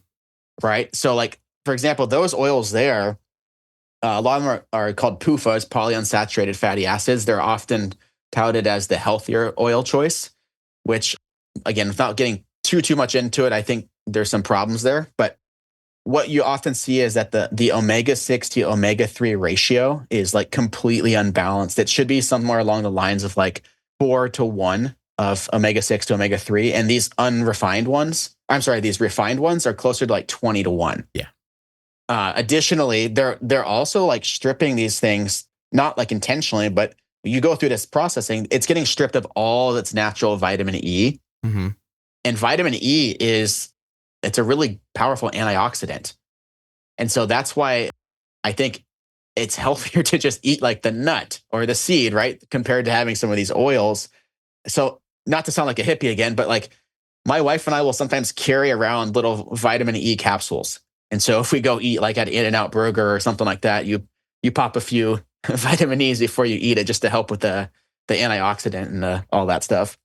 right? So like, for example, those oils there, a lot of them are called PUFAs, polyunsaturated fatty acids. They're often touted as the healthier oil choice, which, again, without getting too much into it, I think there's some problems there. But what you often see is that the omega-6 to omega-3 ratio is like completely unbalanced. It should be somewhere along the lines of like 4-to-1 of omega-6 to omega-3. And these these refined ones are closer to like 20-to-1. Yeah. Additionally, they're also like stripping these things, not like intentionally, but you go through this processing, it's getting stripped of all its natural vitamin E. Mm-hmm. And vitamin E it's a really powerful antioxidant. And so that's why I think it's healthier to just eat like the nut or the seed, right? Compared to having some of these oils. So not to sound like a hippie again, but like my wife and I will sometimes carry around little vitamin E capsules. And so if we go eat like at In-N-Out Burger or something like that, you pop a few vitamin E's before you eat it, just to help with the antioxidant and all that stuff.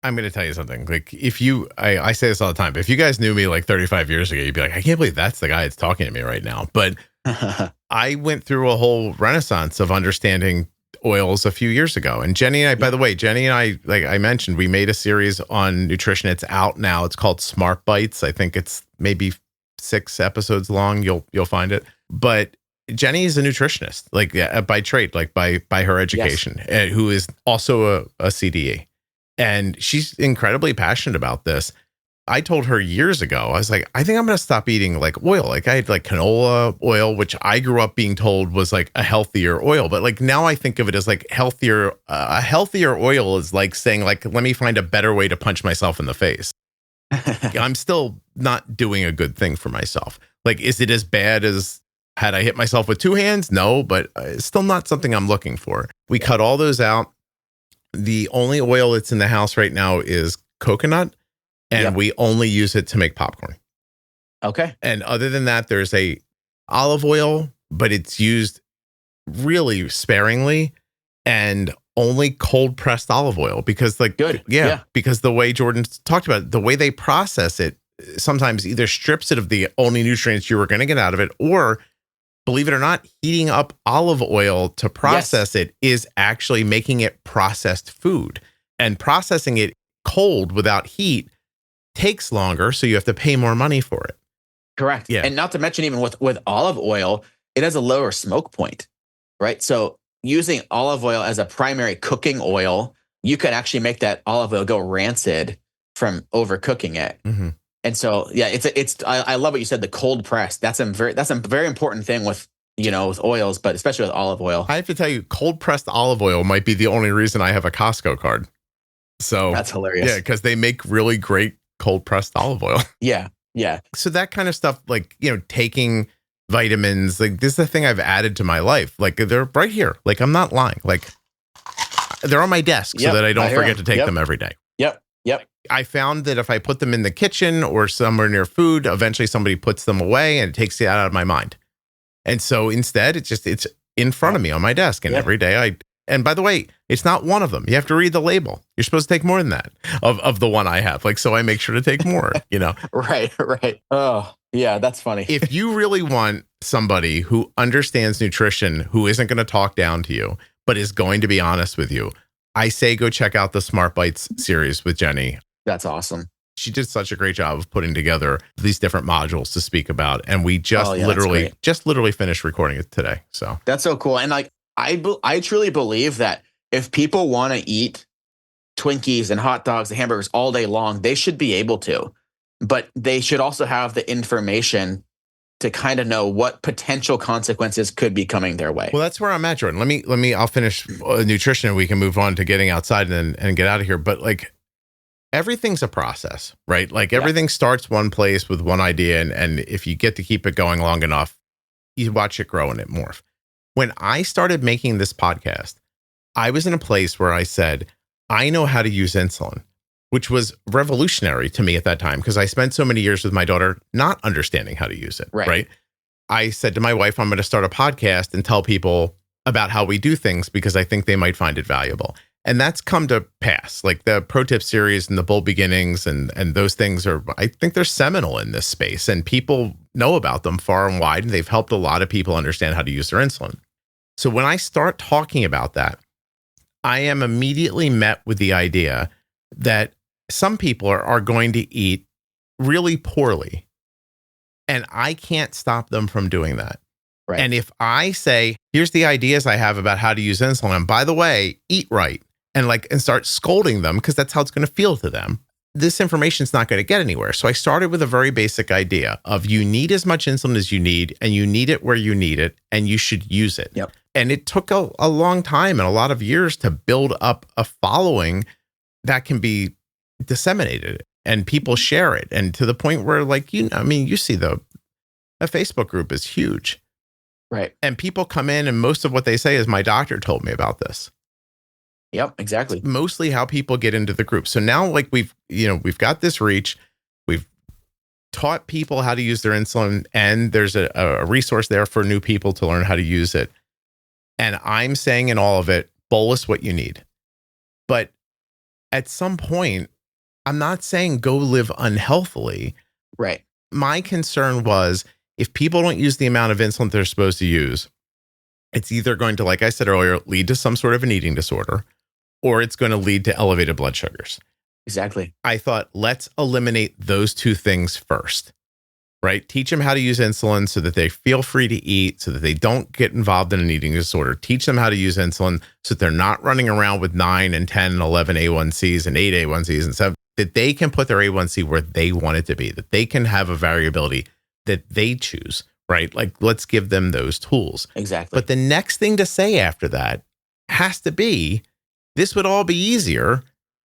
I'm going to tell you something. Like, I say this all the time, but if you guys knew me like 35 years ago, you'd be like, I can't believe that's the guy that's talking to me right now. But I went through a whole renaissance of understanding oils a few years ago. And Jenny and I, by the way, like I mentioned, we made a series on nutrition. It's out now. It's called Smart Bites. I think it's maybe 6 episodes long. You'll find it. But Jenny is a nutritionist, like by trade, like by her education, yes. Who is also a CDE. And she's incredibly passionate about this. I told her years ago, I was like, I think I'm going to stop eating like oil. Like I had like canola oil, which I grew up being told was like a healthier oil. But like now I think of it as like healthier. A healthier oil is like saying like, let me find a better way to punch myself in the face. I'm still not doing a good thing for myself. Like, is it as bad as had I hit myself with 2 hands? No, but it's still not something I'm looking for. We cut all those out. The only oil that's in the house right now is coconut, and we only use it to make popcorn. Okay. And other than that, there's a olive oil, but it's used really sparingly, and only cold pressed olive oil because because the way Jordan talked about it, the way they process it sometimes either strips it of the only nutrients you were going to get out of it, or believe it or not, heating up olive oil to process it is actually making it processed food, and processing it cold without heat takes longer. So you have to pay more money for it. Correct. Yeah. And not to mention, even with olive oil, it has a lower smoke point, right? So using olive oil as a primary cooking oil, you can actually make that olive oil go rancid from overcooking it. Mm-hmm. And so, I love what you said, the cold press. That's a very important thing with oils, but especially with olive oil. I have to tell you, cold pressed olive oil might be the only reason I have a Costco card. So that's hilarious. Yeah, because they make really great cold pressed olive oil. Yeah. Yeah. So that kind of stuff, like, taking vitamins, like this is the thing I've added to my life. Like they're right here. Like I'm not lying. Like they're on my desk so that I don't forget to take them every day. Yep. I found that if I put them in the kitchen or somewhere near food, eventually somebody puts them away and it takes it out of my mind. And so instead, it's in front of me on my desk. And every day and by the way, it's not one of them. You have to read the label. You're supposed to take more than that of the one I have. Like, so I make sure to take more, Right. Oh, yeah, that's funny. If you really want somebody who understands nutrition, who isn't going to talk down to you, but is going to be honest with you, I say go check out the Smart Bites series with Jenny. That's awesome. She did such a great job of putting together these different modules to speak about. And we just literally finished recording it today. So that's so cool. And like, I truly believe that if people want to eat Twinkies and hot dogs and hamburgers all day long, they should be able to, but they should also have the information to kind of know what potential consequences could be coming their way. Well, that's where I'm at, Jordan. I'll finish nutrition and we can move on to getting outside and get out of here. But like, everything's a process, right? Like everything starts one place with one idea. And if you get to keep it going long enough, you watch it grow and it morph. When I started making this podcast, I was in a place where I said, I know how to use insulin, which was revolutionary to me at that time because I spent so many years with my daughter not understanding how to use it, right? I said to my wife, I'm going to start a podcast and tell people about how we do things because I think they might find it valuable. And that's come to pass. Like the Pro Tip series and the Bold Beginnings and those things I think they're seminal in this space and people know about them far and wide. And they've helped a lot of people understand how to use their insulin. So when I start talking about that, I am immediately met with the idea that some people are going to eat really poorly. And I can't stop them from doing that. Right. And if I say, here's the ideas I have about how to use insulin, and by the way, eat right, and start scolding them because that's how it's going to feel to them, this information is not going to get anywhere. So I started with a very basic idea of you need as much insulin as you need, and you need it where you need it, and you should use it. Yep. And it took a long time and a lot of years to build up a following that can be disseminated and people share it. And to the point where you see a Facebook group is huge. Right. And people come in and most of what they say is my doctor told me about this. Yep, exactly. It's mostly how people get into the group. So now we've got this reach. We've taught people how to use their insulin and there's a resource there for new people to learn how to use it. And I'm saying in all of it, bolus what you need. But at some point, I'm not saying go live unhealthily. Right. My concern was if people don't use the amount of insulin they're supposed to use, it's either going to, like I said earlier, lead to some sort of an eating disorder, or it's going to lead to elevated blood sugars. Exactly. I thought, let's eliminate those two things first, right? Teach them how to use insulin so that they feel free to eat, so that they don't get involved in an eating disorder. Teach them how to use insulin so that they're not running around with 9 and 10 and 11 A1Cs and 8 A1Cs and 7, that they can put their A1C where they want it to be, that they can have a variability that they choose, right? Like, let's give them those tools. Exactly. But the next thing to say after that has to be, this would all be easier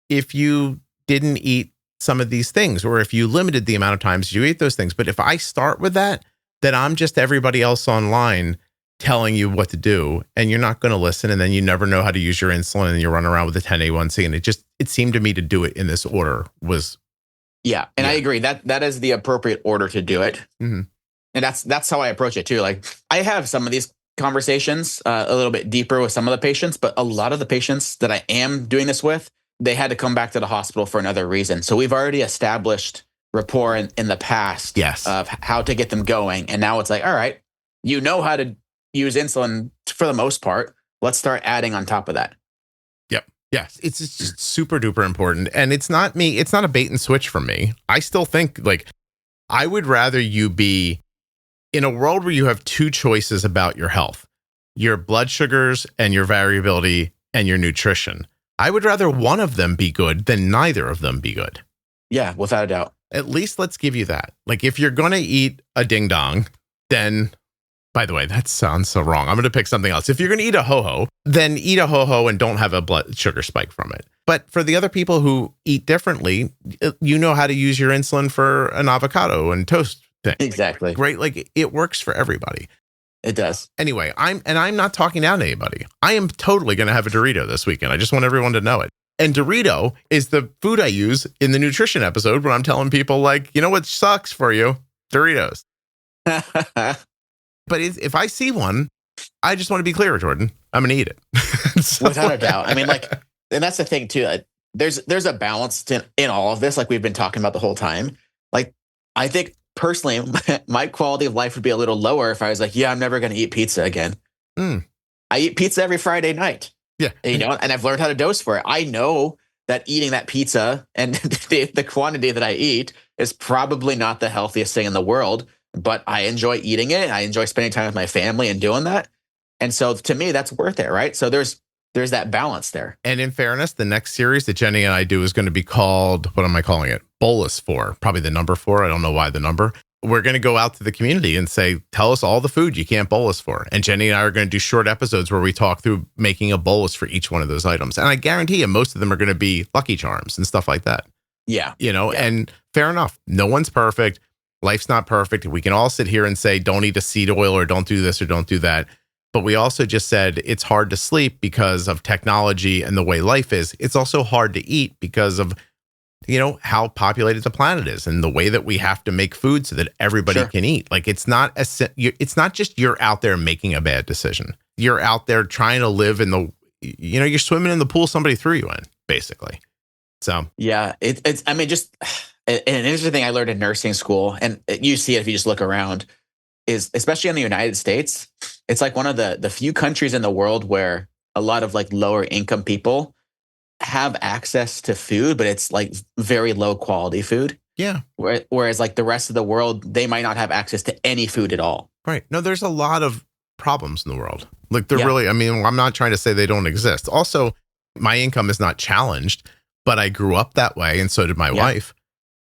if you didn't eat some of these things, or if you limited the amount of times you eat those things. But if I start with that, then I'm just everybody else online telling you what to do, and you're not going to listen, and then you never know how to use your insulin, and you run around with a 10A1C, and it seemed to me to do it in this order was. Yeah. And I agree that is the appropriate order to do it. Mm-hmm. And that's how I approach it too. Like I have some of these conversations a little bit deeper with some of the patients, but a lot of the patients that I am doing this with, they had to come back to the hospital for another reason. So we've already established rapport in the past of how to get them going. And now it's like, all right, you know how to use insulin for the most part. Let's start adding on top of that. Yep. Yes. It's just super duper important. And it's not a bait and switch for me. I still think like I would rather you be in a world where you have two choices about your health, your blood sugars and your variability and your nutrition. I would rather one of them be good than neither of them be good. Yeah, without a doubt. At least let's give you that. Like if you're going to eat a ding dong, then, by the way, that sounds so wrong. I'm going to pick something else. If you're going to eat a ho-ho, then eat a ho-ho and don't have a blood sugar spike from it. But for the other people who eat differently, you know how to use your insulin for an avocado and toast thing. Exactly. Right? Like it works for everybody. It does. Anyway, I'm not talking down to anybody. I am totally going to have a Dorito this weekend. I just want everyone to know it. And Dorito is the food I use in the nutrition episode when I'm telling people like, you know what sucks for you? Doritos. But if I see one, I just want to be clear, Jordan. I'm going to eat it. So, without a doubt. I mean, like, and that's the thing too. There's a balance in all of this, like we've been talking about the whole time. Like, I think personally, my quality of life would be a little lower if I was like, yeah, I'm never going to eat pizza again. I eat pizza every Friday night. Yeah. You know, and I've learned how to dose for it. I know that eating that pizza and the quantity that I eat is probably not the healthiest thing in the world, but I enjoy eating it. I enjoy spending time with my family and doing that. And so to me, that's worth it, right? So there's that balance there. And in fairness, the next series that Jenny and I do is going to be called, what am I calling it? Bolus 4, probably the number 4. I don't know why the number. We're going to go out to the community and say, tell us all the food you can't bolus for. And Jenny and I are going to do short episodes where we talk through making a bolus for each one of those items. And I guarantee you, most of them are going to be Lucky Charms and stuff like that. Yeah. You know, and fair enough. No one's perfect. Life's not perfect. We can all sit here and say, don't eat a seed oil or don't do this or don't do that. But we also just said it's hard to sleep because of technology and the way life is. It's also hard to eat because of, you know, how populated the planet is and the way that we have to make food so that everybody can eat. Like it's not just you're out there making a bad decision. You're out there trying to live in the, you know, you're swimming in the pool somebody threw you in, basically. So yeah, it's I mean, just an interesting thing I learned in nursing school, and you see it if you just look around, is especially in the United States, it's like one of the few countries in the world where a lot of like lower income people have access to food, but it's like very low quality food. Yeah. Whereas like the rest of the world, they might not have access to any food at all. Right. No, there's a lot of problems in the world. Like they're really, I mean, I'm not trying to say they don't exist. Also, my income is not challenged, but I grew up that way. And so did my wife.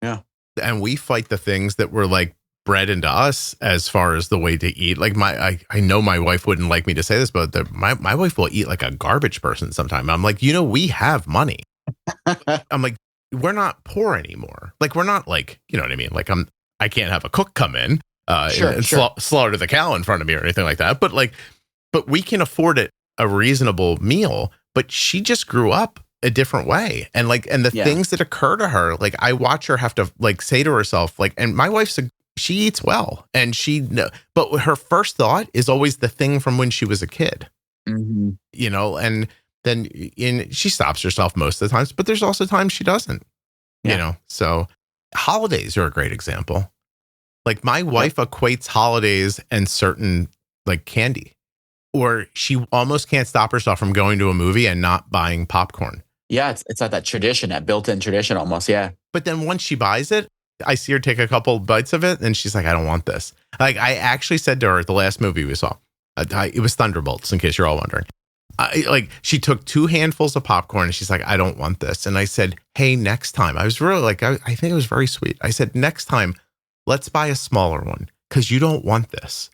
Yeah. And we fight the things that were like bred into us as far as the way to eat. Like I know my wife wouldn't like me to say this, but my wife will eat like a garbage person sometime. I'm like, you know, we have money. I'm like, we're not poor anymore. Like, we're not like, you know what I mean? Like I can't have a cook come in and slaughter the cow in front of me or anything like that. But we can afford it a reasonable meal, but she just grew up a different way. And like, and the things that occur to her, like I watch her have to like say to herself, like, and my wife's she eats well and but her first thought is always the thing from when she was a kid, you know, and then she stops herself most of the times, but there's also times she doesn't, you know, so holidays are a great example. Like my wife equates holidays and certain like candy, or she almost can't stop herself from going to a movie and not buying popcorn. Yeah. It's like that tradition, that built-in tradition almost. Yeah. But then once she buys it, I see her take a couple bites of it and she's like, I don't want this. Like I actually said to her at the last movie we saw, it was Thunderbolts, in case you're all wondering. Like she took 2 handfuls of popcorn and she's like, I don't want this. And I said, hey, next time. I was really like, I think it was very sweet. I said, next time, let's buy a smaller one because you don't want this.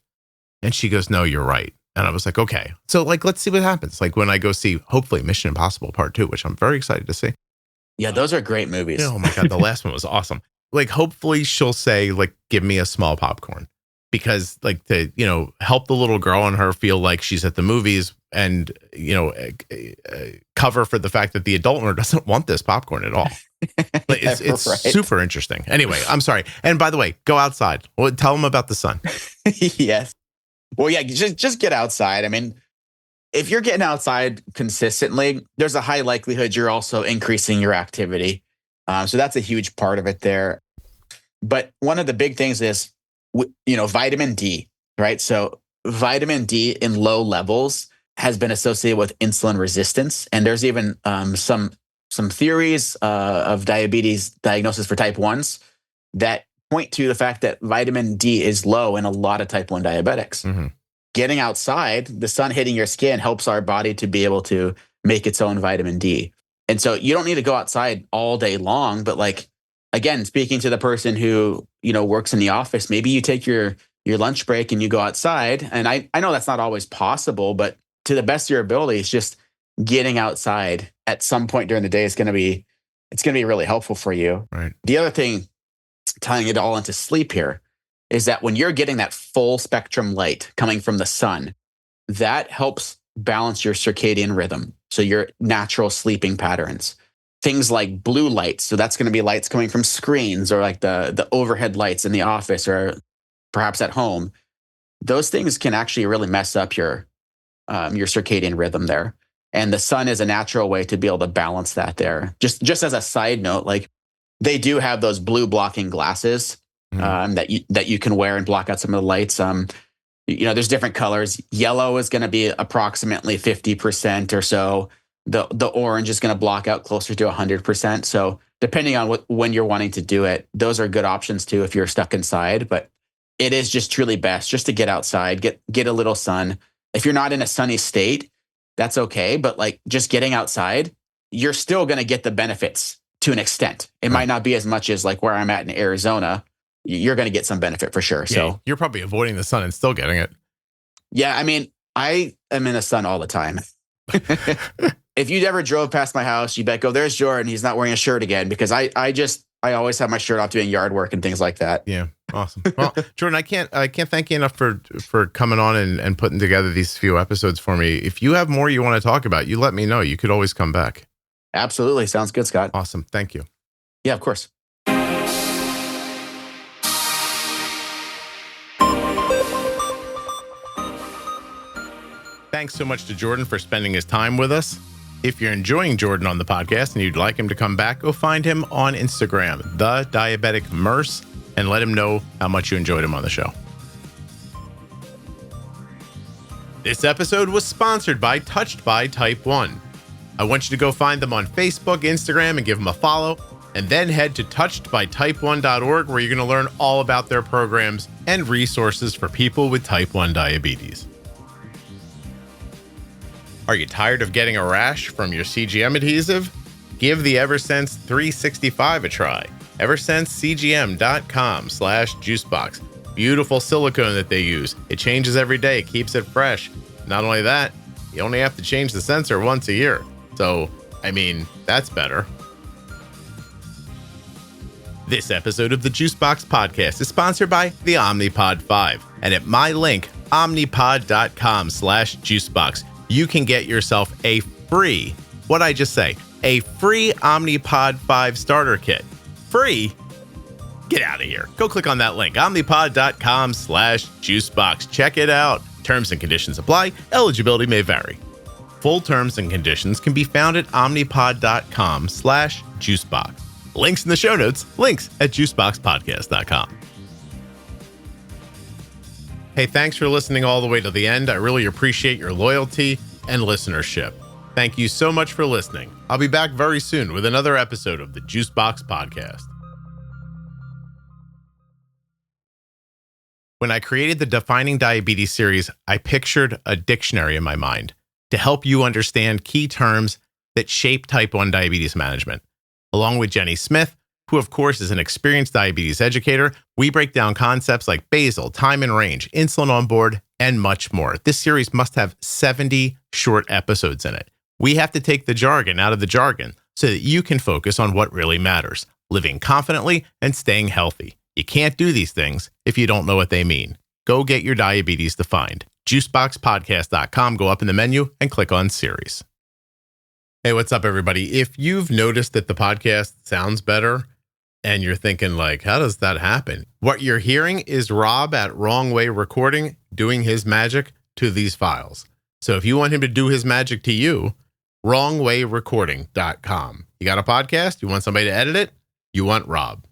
And she goes, no, you're right. And I was like, okay. So like, let's see what happens. Like when I go see, hopefully, Mission Impossible Part 2, which I'm very excited to see. Yeah, those are great movies. Oh my God, the last one was awesome. Like, hopefully she'll say, like, give me a small popcorn. because like to, help the little girl and her feel like she's at the movies and, cover for the fact that the adult in her doesn't want this popcorn at all. Like, it's Right. super interesting. Anyway, I'm sorry. And by the way, go outside. Well, tell them about the sun. Yes. Well, yeah, just get outside. I mean, if you're getting outside consistently, there's a high likelihood you're also increasing your activity. So that's a huge part of it there. But one of the big things is, vitamin D, right? So vitamin D in low levels has been associated with insulin resistance. And there's even some theories of diabetes diagnosis for type 1s that point to the fact that vitamin D is low in a lot of type 1 diabetics. Mm-hmm. Getting outside, the sun hitting your skin helps our body to be able to make its own vitamin D. And so you don't need to go outside all day long, but like, again, speaking to the person who, works in the office, maybe you take your lunch break and you go outside. And I know that's not always possible, but to the best of your ability, it's just getting outside at some point during the day is going to be really helpful for you. Right. The other thing, tying it all into sleep here, is that when you're getting that full spectrum light coming from the sun, that helps balance your circadian rhythm. So your natural sleeping patterns. Things like blue lights. So that's going to be lights coming from screens or like the overhead lights in the office or perhaps at home. Those things can actually really mess up your circadian rhythm there. And the sun is a natural way to be able to balance that there. Just as a side note, like they do have those blue blocking glasses that you can wear and block out some of the lights. There's different colors. Yellow is going to be approximately 50% or so. The orange is going to block out closer to 100%. So depending on when you're wanting to do it, those are good options too if you're stuck inside. But it is just truly best just to get outside, get a little sun. If you're not in a sunny state, that's okay. But like just getting outside, you're still going to get the benefits to an extent. It might not be as much as like where I'm at in Arizona. You're going to get some benefit for sure. Yeah, so you're probably avoiding the sun and still getting it. Yeah, I mean, I am in the sun all the time. If you ever drove past my house, you bet go, there's Jordan. He's not wearing a shirt again because I always have my shirt off doing yard work and things like that. Yeah, awesome. Well, Jordan, I can't thank you enough for coming on and putting together these few episodes for me. If you have more you want to talk about, you let me know. You could always come back. Absolutely. Sounds good, Scott. Awesome. Thank you. Yeah, of course. Thanks so much to Jordan for spending his time with us. If you're enjoying Jordan on the podcast and you'd like him to come back, go find him on Instagram, The Diabetic Merce, and let him know how much you enjoyed him on the show. This episode was sponsored by Touched by Type 1. I want you to go find them on Facebook, Instagram, and give them a follow, and then head to touchedbytype1.org where you're going to learn all about their programs and resources for people with type 1 diabetes. Are you tired of getting a rash from your CGM adhesive? Give the Eversense 365 a try. EversenseCGM.com/juicebox. Beautiful silicone that they use. It changes every day, keeps it fresh. Not only that, you only have to change the sensor once a year. So, I mean, that's better. This episode of the Juicebox Podcast is sponsored by the Omnipod 5. And at my link, omnipod.com/juicebox, you can get yourself a free, what'd I just say? A free Omnipod 5 starter kit. Free? Get out of here. Go click on that link, omnipod.com/juicebox. Check it out. Terms and conditions apply. Eligibility may vary. Full terms and conditions can be found at omnipod.com/juicebox. Links in the show notes, links at juiceboxpodcast.com. Hey, thanks for listening all the way to the end. I really appreciate your loyalty and listenership. Thank you so much for listening. I'll be back very soon with another episode of the Juicebox Podcast. When I created the Defining Diabetes series, I pictured a dictionary in my mind to help you understand key terms that shape type 1 diabetes management. Along with Jenny Smith, who of course is an experienced diabetes educator, we break down concepts like basal, time and range, insulin on board, and much more. This series must have 70 short episodes in it. We have to take the jargon out of the jargon so that you can focus on what really matters, living confidently and staying healthy. You can't do these things if you don't know what they mean. Go get your diabetes defined. Juiceboxpodcast.com. Go up in the menu and click on series. Hey, what's up, everybody? If you've noticed that the podcast sounds better and you're thinking like, how does that happen? What you're hearing is Rob at Wrong Way Recording doing his magic to these files. So if you want him to do his magic to you, wrongwayrecording.com. You got a podcast? You want somebody to edit it? You want Rob.